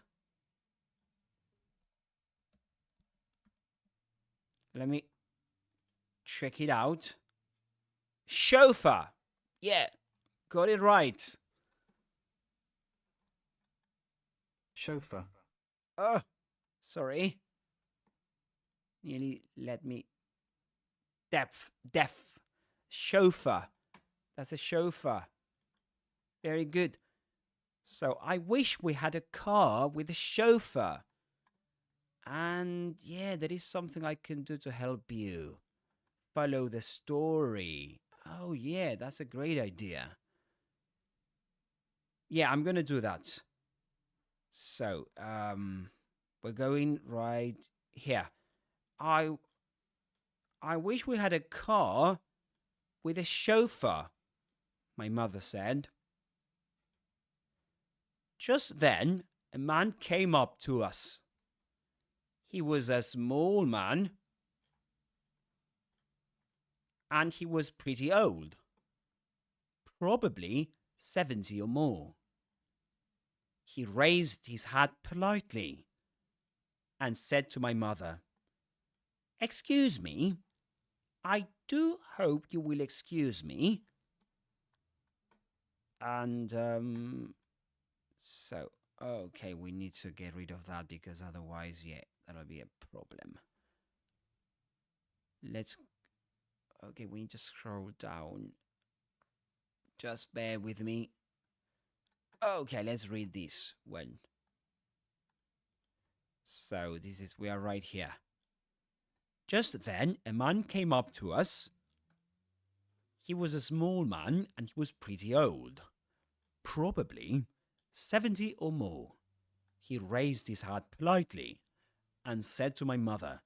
Let me check it out. Chauffeur. Yeah, got it right. Chauffeur. Oh, sorry. Nearly let me... Deaf. Chauffeur. That's a chauffeur. Very good. So I wish we had a car with a chauffeur. And yeah, there is something I can do to help you. Follow the story. Oh yeah, that's a great idea. Yeah, I'm gonna do that. So, we're going right here. I wish we had a car with a chauffeur, my mother said. Just then, a man came up to us. He was a small man, and he was pretty old, probably 70 or more. He raised his hat politely and said to my mother, "Excuse me, I do hope you will excuse me." And, so, okay, we need to get rid of that because otherwise, yeah, that'll be a problem. Okay, we need to scroll down. Just bear with me. Okay, let's read this one. So, we are right here. Just then, a man came up to us. He was a small man and he was pretty old, probably 70 or more. He raised his hat politely and said to my mother,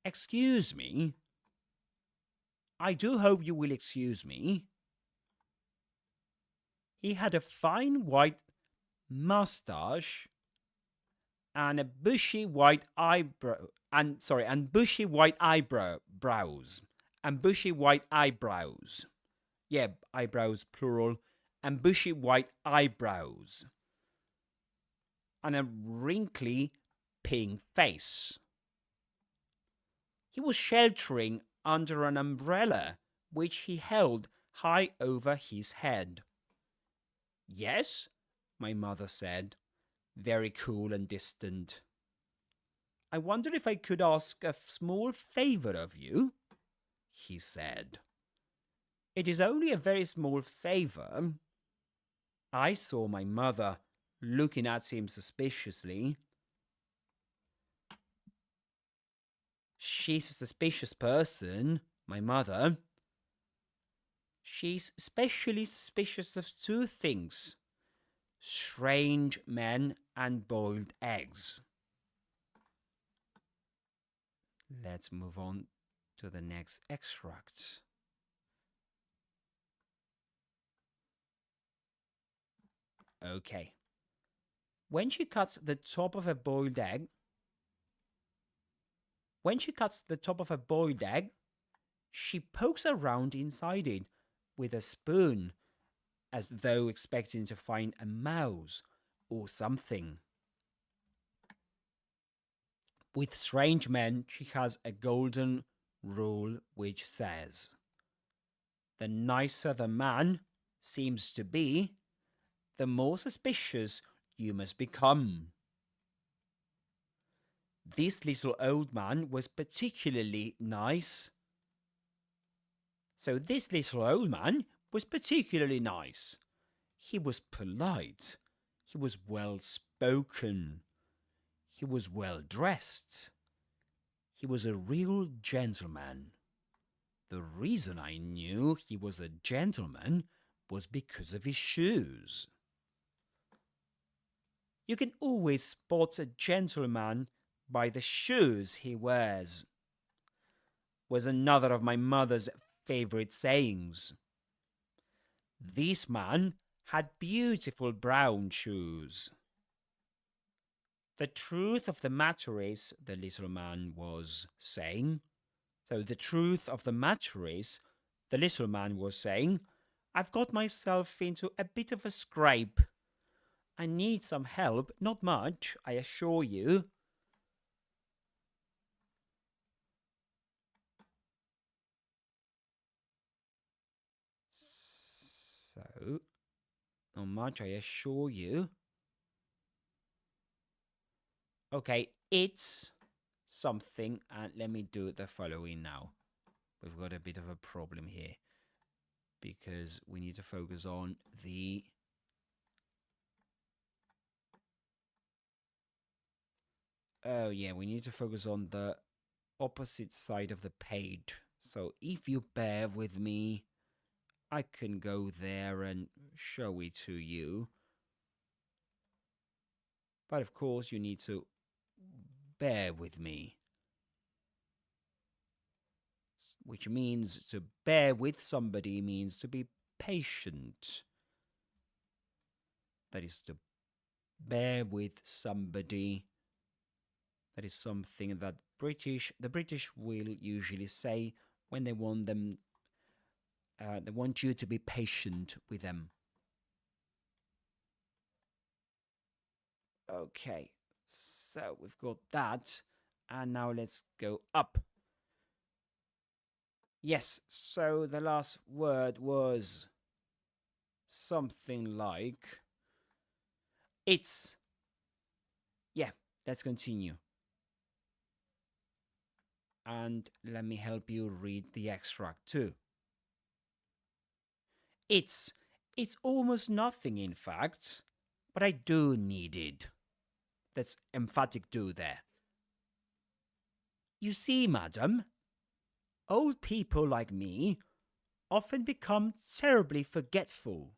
"Excuse me. I do hope you will excuse me." He had a fine white mustache and a bushy white eyebrow and bushy white eyebrows and bushy white eyebrows. Yeah, eyebrows plural, and bushy white eyebrows and a wrinkly pink face. He was sheltering under an umbrella which he held high over his head. "Yes," my mother said, very cool and distant. "I wonder if I could ask a small favor of you," he said. "It is only a very small favor." I saw my mother looking at him suspiciously. She's a suspicious person, my mother. She's especially suspicious of two things: strange men and boiled eggs. Let's move on to the next extract. Okay. When she cuts the top of a boiled egg, she pokes around inside it with a spoon, as though expecting to find a mouse or something. With strange men, she has a golden rule which says, the nicer the man seems to be, the more suspicious you must become. This little old man was particularly nice. He was polite. He was well spoken. He was well dressed. He was a real gentleman. The reason I knew he was a gentleman was because of his shoes. You can always spot a gentleman by the shoes he wears, was another of my mother's favorite sayings. This man had beautiful brown shoes. The truth of the matter is, the little man was saying, I've got myself into a bit of a scrape. I need some help, not much, I assure you. So, not much, I assure you. Okay, it's something, and let me do the following now. We've got a bit of a problem here because we need to focus on the we need to focus on the opposite side of the page. So if you bear with me, I can go there and show it to you. But of course, you need to bear with me. Which means to bear with somebody means to be patient. That is to bear with somebody. That is something that the British will usually say when they want them. They want you to be patient with them. Okay, so we've got that, and now let's go up. Yes, so the last word was something like it's. Yeah, let's continue. And let me help you read the extract too. It's almost nothing, in fact, but I do need it. That's emphatic do there. You see, madam, old people like me often become terribly forgetful.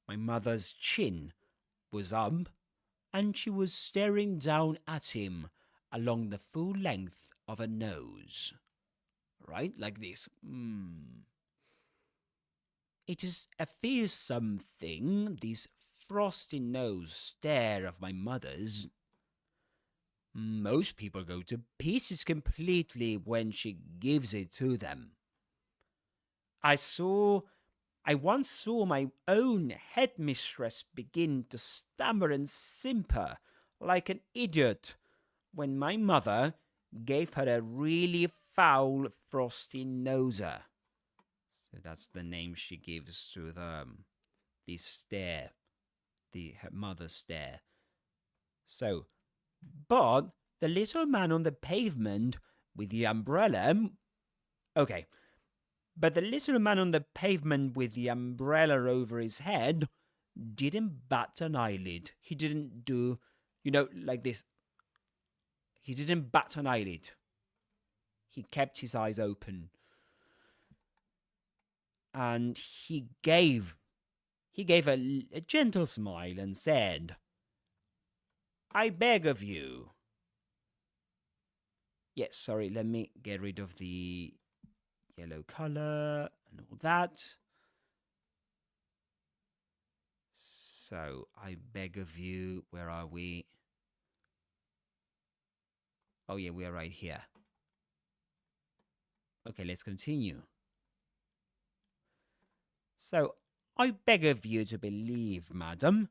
My mother's chin was up, and she was staring down at him along the full length of her nose. Right? Like this. It is a fearsome thing, this frosty nose stare of my mother's. Most people go to pieces completely when she gives it to them. I once saw my own headmistress begin to stammer and simper like an idiot when my mother gave her a really foul frosty noser. So that's the name she gives to the stare, her mother's stare. So, but the little man on the pavement with the umbrella. Okay, but the little man on the pavement with the umbrella over his head didn't bat an eyelid. He didn't do, like this. He didn't bat an eyelid. He kept his eyes open. And he gave a gentle smile and said, "I beg of you." Yes, sorry, let me get rid of the yellow color and all that. So, I beg of you, where are we? Oh yeah, we are right here. Okay, let's continue. So, I beg of you to believe, madam,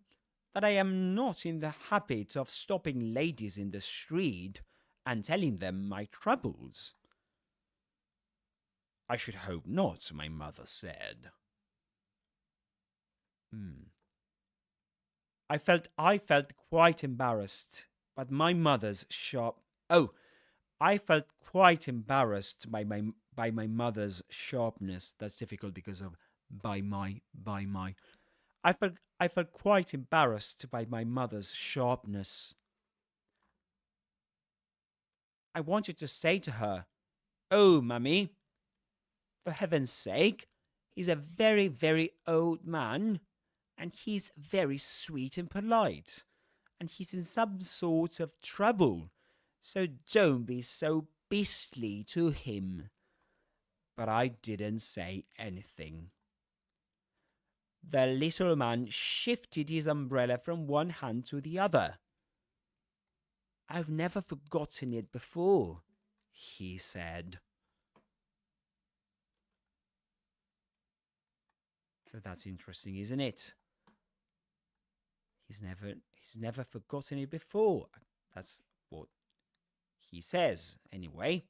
that I am not in the habit of stopping ladies in the street and telling them my troubles. I should hope not, my mother said. I felt quite embarrassed, but my mother's sharp. I felt quite embarrassed by my mother's sharpness. That's difficult because of by my. I felt quite embarrassed by my mother's sharpness. I wanted to say to her, "Oh, Mummy, for heaven's sake, he's a very, very old man, and he's very sweet and polite, and he's in some sort of trouble, so don't be so beastly to him." But I didn't say anything. The little man shifted his umbrella from one hand to the other. "I've never forgotten it before," he said. So that's interesting, isn't it? He's never forgotten it before. That's what he says, anyway.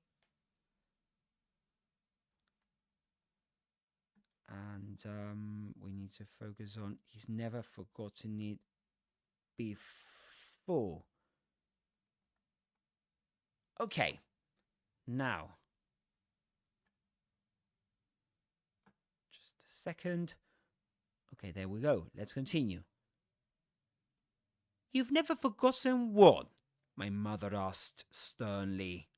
And we need to focus on he's never forgotten it before. Okay, now, just a second. Okay, there we go. Let's continue. "You've never forgotten what?" my mother asked sternly.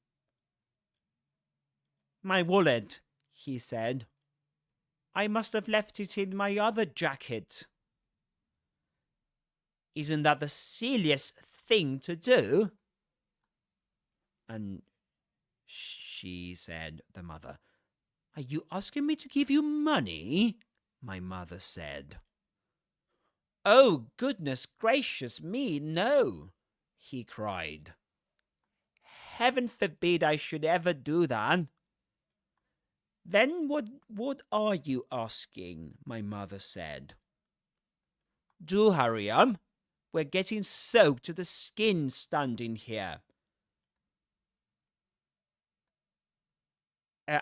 "My wallet," he said. "I must have left it in my other jacket." "Isn't that the silliest thing to do?" And she said, the mother, "Are you asking me to give you money?" my mother said. "Oh, goodness gracious me, no," he cried. "Heaven forbid I should ever do that." "Then what are you asking?" my mother said. "Do hurry up. We're getting soaked to the skin standing here."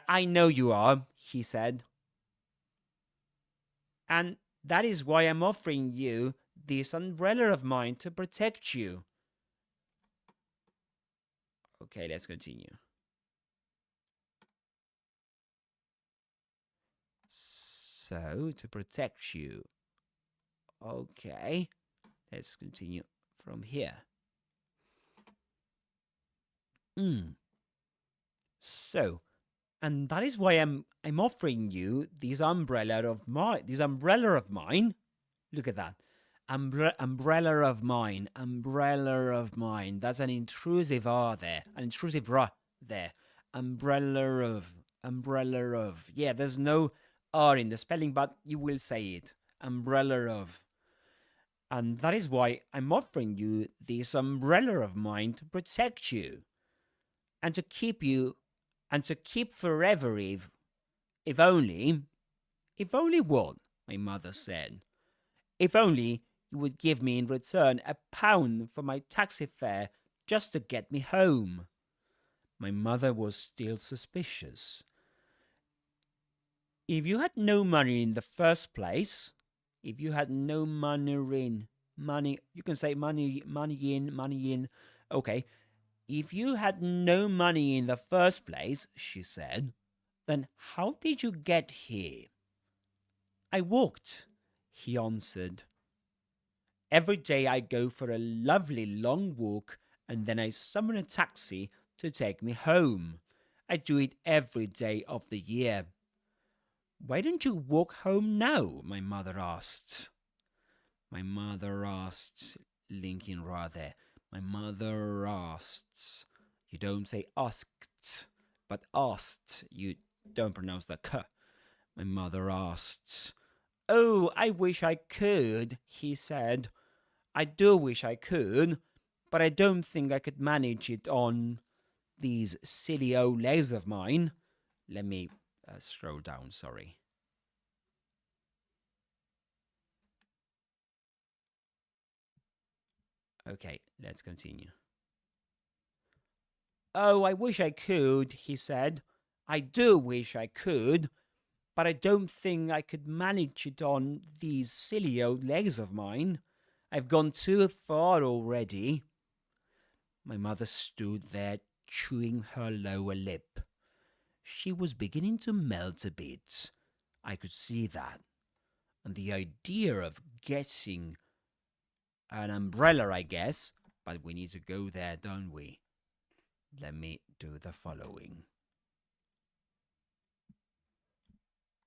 "I know you are," he said. "And that is why I'm offering you this umbrella of mine to protect you." Okay, let's continue. So, to protect you. Okay, let's continue from here. So, and that is why I'm offering you this umbrella of mine. Look at that. Umbrella of mine. Umbrella of mine. That's an intrusive R there. An intrusive R there. Umbrella of. Umbrella of. Yeah, there's no R in the spelling, but you will say it. Umbrella of. And that is why I'm offering you this umbrella of mine to protect you. And to keep you. And to keep forever if only. If only what? My mother said. If only you would give me in return £1 for my taxi fare just to get me home. My mother was still suspicious. If you had no money in the first place, if you had no money, you can say money in. Okay. If you had no money in the first place, she said, then how did you get here? I walked, he answered. Every day I go for a lovely long walk and then I summon a taxi to take me home. I do it every day of the year. Why don't you walk home now? My mother asked. My mother asked, linking rather. My mother asked. You don't say asked, but asked. You don't pronounce the k. My mother asked. Oh, I wish I could, he said. I do wish I could, but I don't think I could manage it on these silly old legs of mine. Let me scroll down, sorry. Okay, let's continue. Oh, I wish I could, he said. I do wish I could, but I don't think I could manage it on these silly old legs of mine. I've gone too far already. My mother stood there chewing her lower lip. She was beginning to melt a bit. I could see that. And the idea of getting an umbrella, I guess, but we need to go there, don't we? Let me do the following.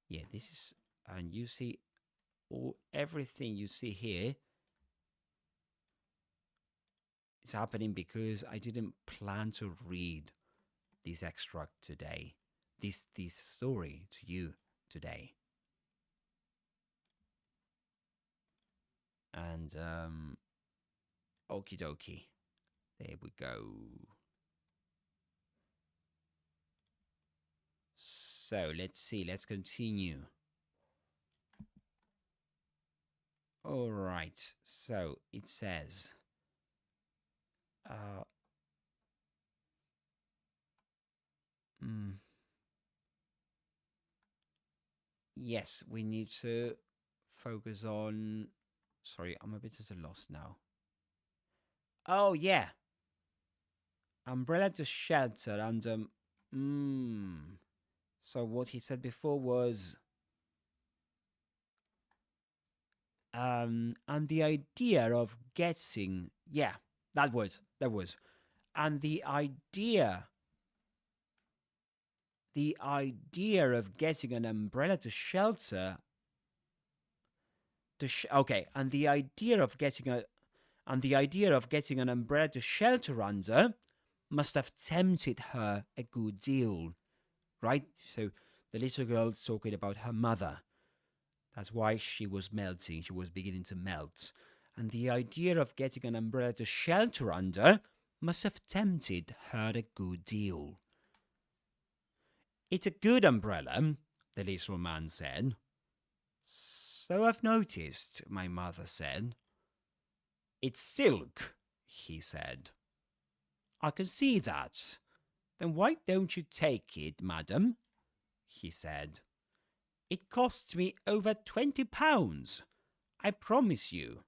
Yeah, this is, and you see everything you see here is happening because I didn't plan to read this extract today, this story to you today. And okie dokie, there we go. So let's see, let's continue. All right, so it says, yes, we need to focus on. Sorry, I'm a bit at a loss now. Oh yeah, umbrella to shelter and So what he said before was and the idea of getting, yeah, that was, and the idea of getting an umbrella to shelter, okay, and the idea of getting an umbrella to shelter under must have tempted her a good deal, right? So the little girl's talking about her mother. That's why she was melting. She was beginning to melt. And the idea of getting an umbrella to shelter under must have tempted her a good deal. It's a good umbrella, the little man said. So I've noticed, my mother said. It's silk, he said. I can see that. Then why don't you take it, madam? He said. It costs me over £20, I promise you.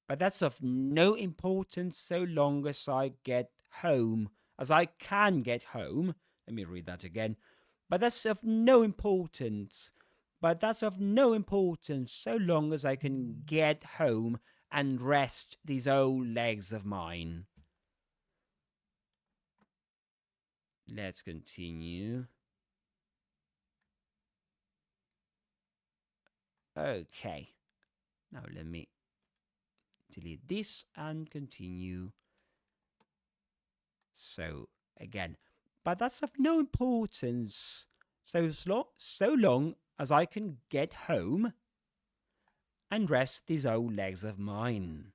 But that's of no importance so long as I get home, as I can get home. Let me read that again. But that's of no importance so long as I can get home and rest these old legs of mine. Let's continue. Okay. Now let me delete this and continue. So again, but that's of no importance. So long as I can get home and rest these old legs of mine.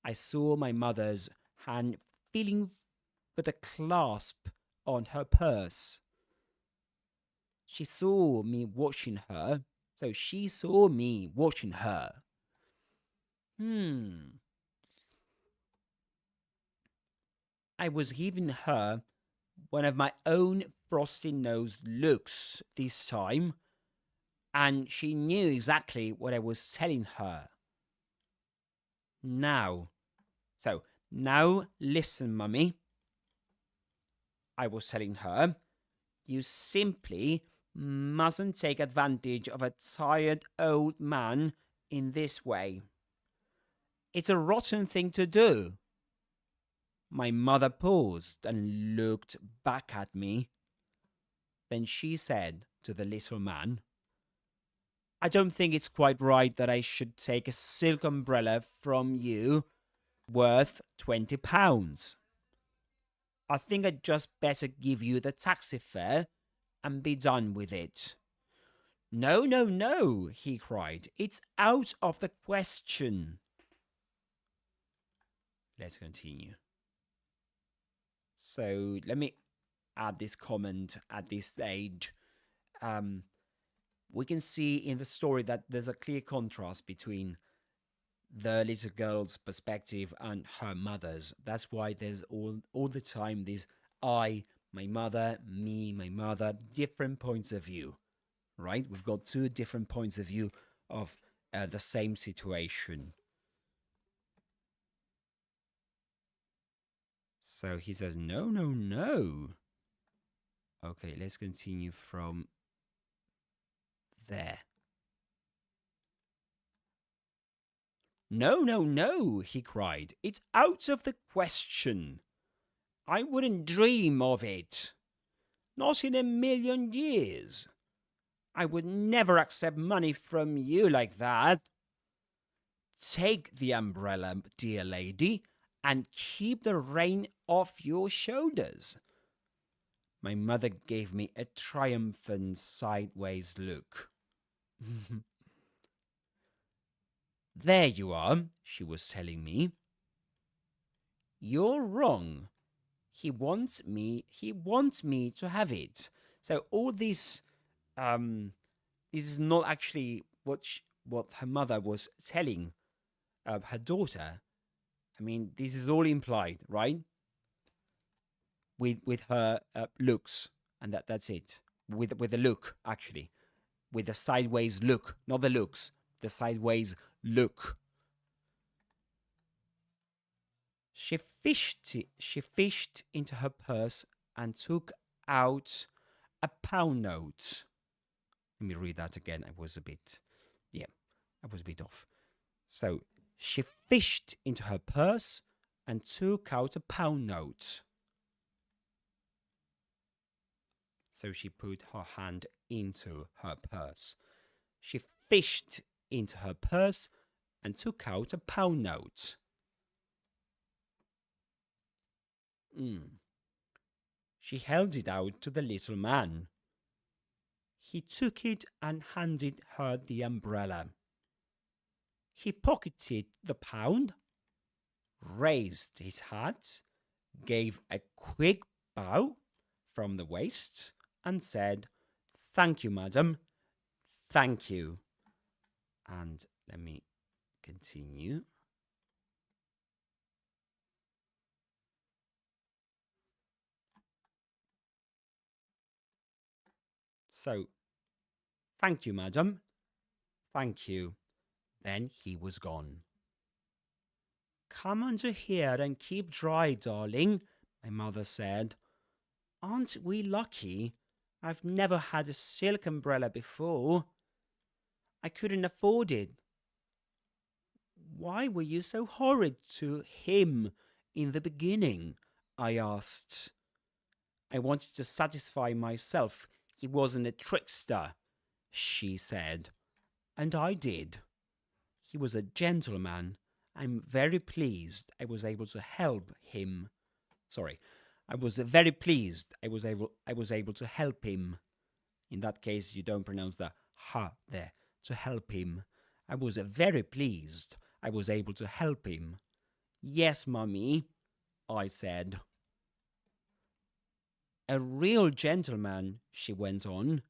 I saw my mother's hand feeling for the clasp on her purse. She saw me watching her, so she saw me watching her. I was giving her one of my own frosty-nosed looks this time, and she knew exactly what I was telling her. Now listen, Mummy. I was telling her, you simply mustn't take advantage of a tired old man in this way. It's a rotten thing to do. My mother paused and looked back at me. Then she said to the little man, I don't think it's quite right that I should take a silk umbrella from you worth £20. I think I'd just better give you the taxi fare and be done with it. No, no, no, he cried. It's out of the question. Let's continue. So let me add this comment at this stage. We can see in the story that there's a clear contrast between the little girl's perspective and her mother's. That's why there's all the time this I, my mother, me, my mother, different points of view, right? We've got two different points of view of the same situation. So he says, no, no, no. Okay, let's continue from there. No, no, no, he cried. It's out of the question. I wouldn't dream of it. Not in a million years. I would never accept money from you like that. Take the umbrella, dear lady, and keep the rain off your shoulders. My mother gave me a triumphant sideways look. There you are, she was telling me. You're wrong. He wants me to have it. So all this this is not actually what her mother was telling her daughter. I mean, this is all implied, right? With her looks, and that's it. With the look, actually, with the sideways look, not the looks, the sideways look. She fished into her purse and took out a pound note. Let me read that again. I was a bit off. So she fished into her purse and took out a pound note. So she put her hand into her purse. She fished into her purse and took out a pound note. She held it out to the little man. He took it and handed her the umbrella. He pocketed the pound, raised his hat, gave a quick bow from the waist, and said, "Thank you, madam. Thank you." And let me continue. So, "Thank you, madam. Thank you." Then he was gone. "Come under here and keep dry, darling," my mother said. "Aren't we lucky? I've never had a silk umbrella before. I couldn't afford it." "Why were you so horrid to him in the beginning?" I asked. "I wanted to satisfy myself he wasn't a trickster," she said. "And I did." He was a gentleman. I'm very pleased I was able to help him. Sorry. I was very pleased I was able to help him. In that case, you don't pronounce the ha there. To help him. I was very pleased I was able to help him. Yes, Mummy, I said. A real gentleman, she went on.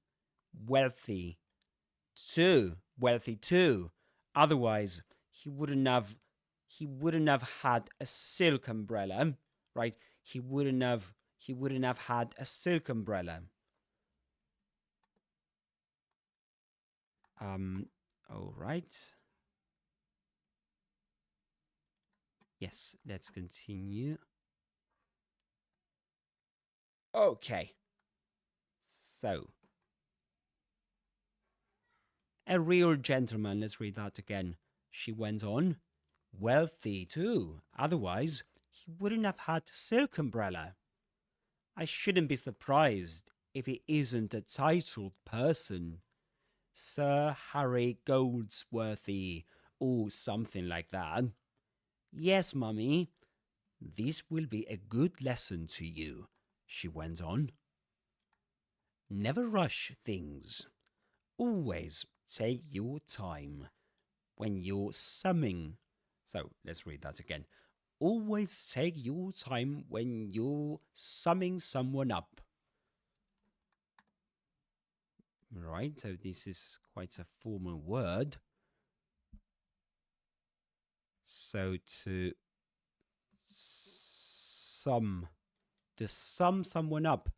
Wealthy too. Otherwise, he wouldn't have had a silk umbrella, right? He wouldn't have had a silk umbrella. All right. Yes, let's continue. Okay. So, a real gentleman, let's read that again. She went on. Wealthy too. Otherwise, he wouldn't have had a silk umbrella. I shouldn't be surprised if he isn't a titled person. Sir Harry Goldsworthy, or something like that. Yes, Mummy, this will be a good lesson to you, she went on. Never rush things. Always take your time when you're summing. So let's read that again. Always take your time when you're summing someone up. Right, so this is quite a formal word. So to sum someone up.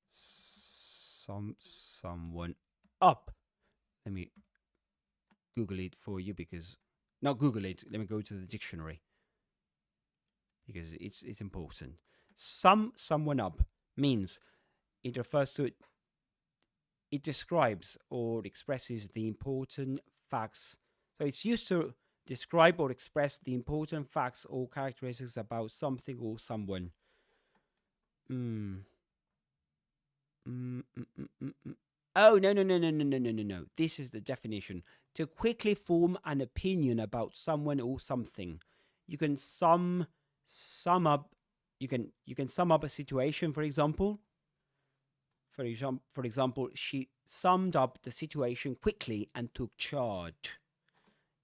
Sum someone up. Let me Google it for you because not Google it. Let me go to the dictionary because it's important. Sum someone up means it refers to. It describes or expresses the important facts. So it's used to describe or express the important facts or characteristics about something or someone. Oh, no. This is the definition. To quickly form an opinion about someone or something. You can sum up. You can sum up a situation, for example. For example, she summed up the situation quickly and took charge.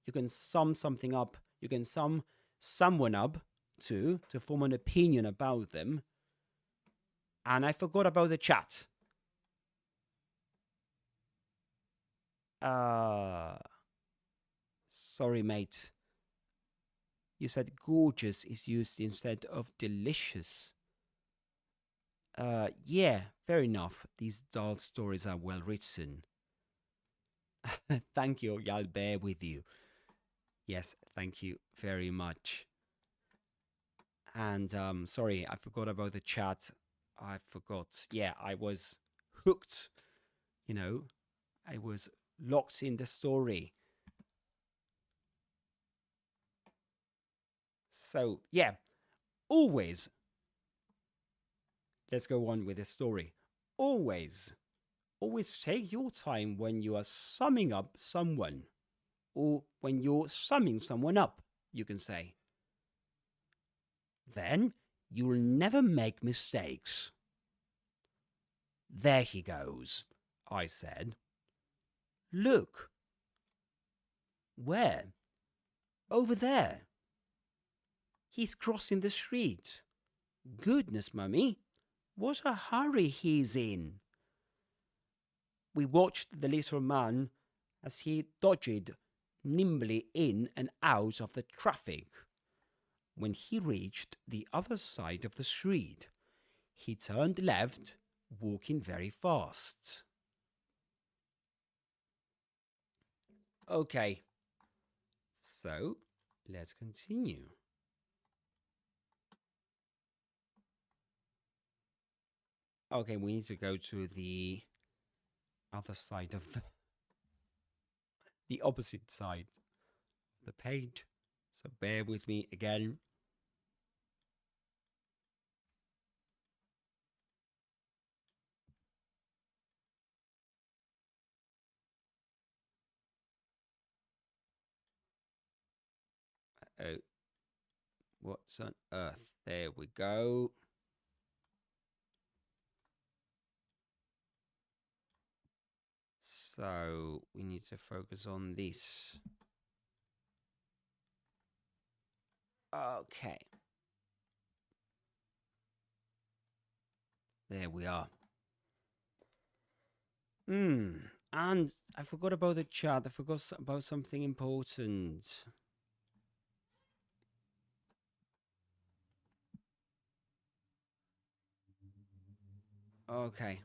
You can sum something up. You can sum someone up to form an opinion about them. And I forgot about the chat. Sorry, mate. You said gorgeous is used instead of delicious. Yeah, fair enough. These Dahl stories are well written. Thank you. I'll bear with you. Yes, thank you very much. And sorry, I forgot about the chat. I forgot. Yeah, I was hooked. You know, I was locked in the story. So, yeah, always. Let's go on with the story. Always take your time when you are summing up someone, or when you're summing someone up, you can say. Then you'll never make mistakes. There he goes, I said. Look. Where? Over there. He's crossing the street. Goodness, Mummy, what a hurry he's in. We watched the little man as he dodged nimbly in and out of the traffic. When he reached the other side of the street, he turned left, walking very fast. Okay, so let's continue. Okay, we need to go to the other side of the opposite side of the page. So bear with me again. Oh, what's on earth? There we go. So we need to focus on this. Okay. There we are. And I forgot about the chat. I forgot about something important. Okay.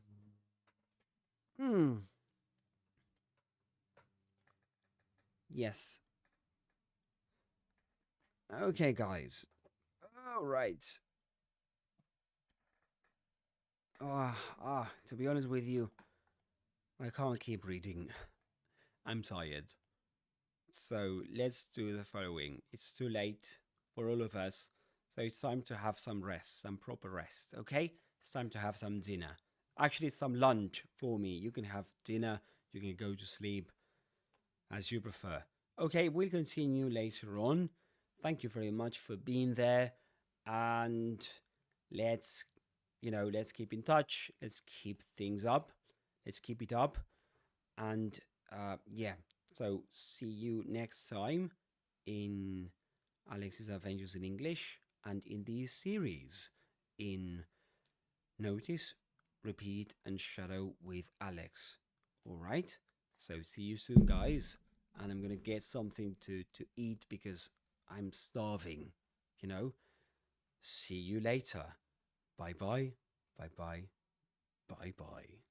Yes. Okay, guys. All right. To be honest with you, I can't keep reading. I'm tired. So let's do the following. It's too late for all of us. So it's time to have some rest, some proper rest, okay? It's time to have some dinner. Actually, some lunch for me. You can have dinner, you can go to sleep as you prefer. Okay, we'll continue later on. Thank you very much for being there. And let's, let's keep in touch. Let's keep things up. Let's keep it up. And yeah, so see you next time in Alex's Adventures in English and in this series in Notice, Repeat, and Shadow with Alex. All right. So see you soon, guys. And I'm gonna get something to eat because I'm starving. You know. See you later. Bye bye. Bye bye. Bye bye.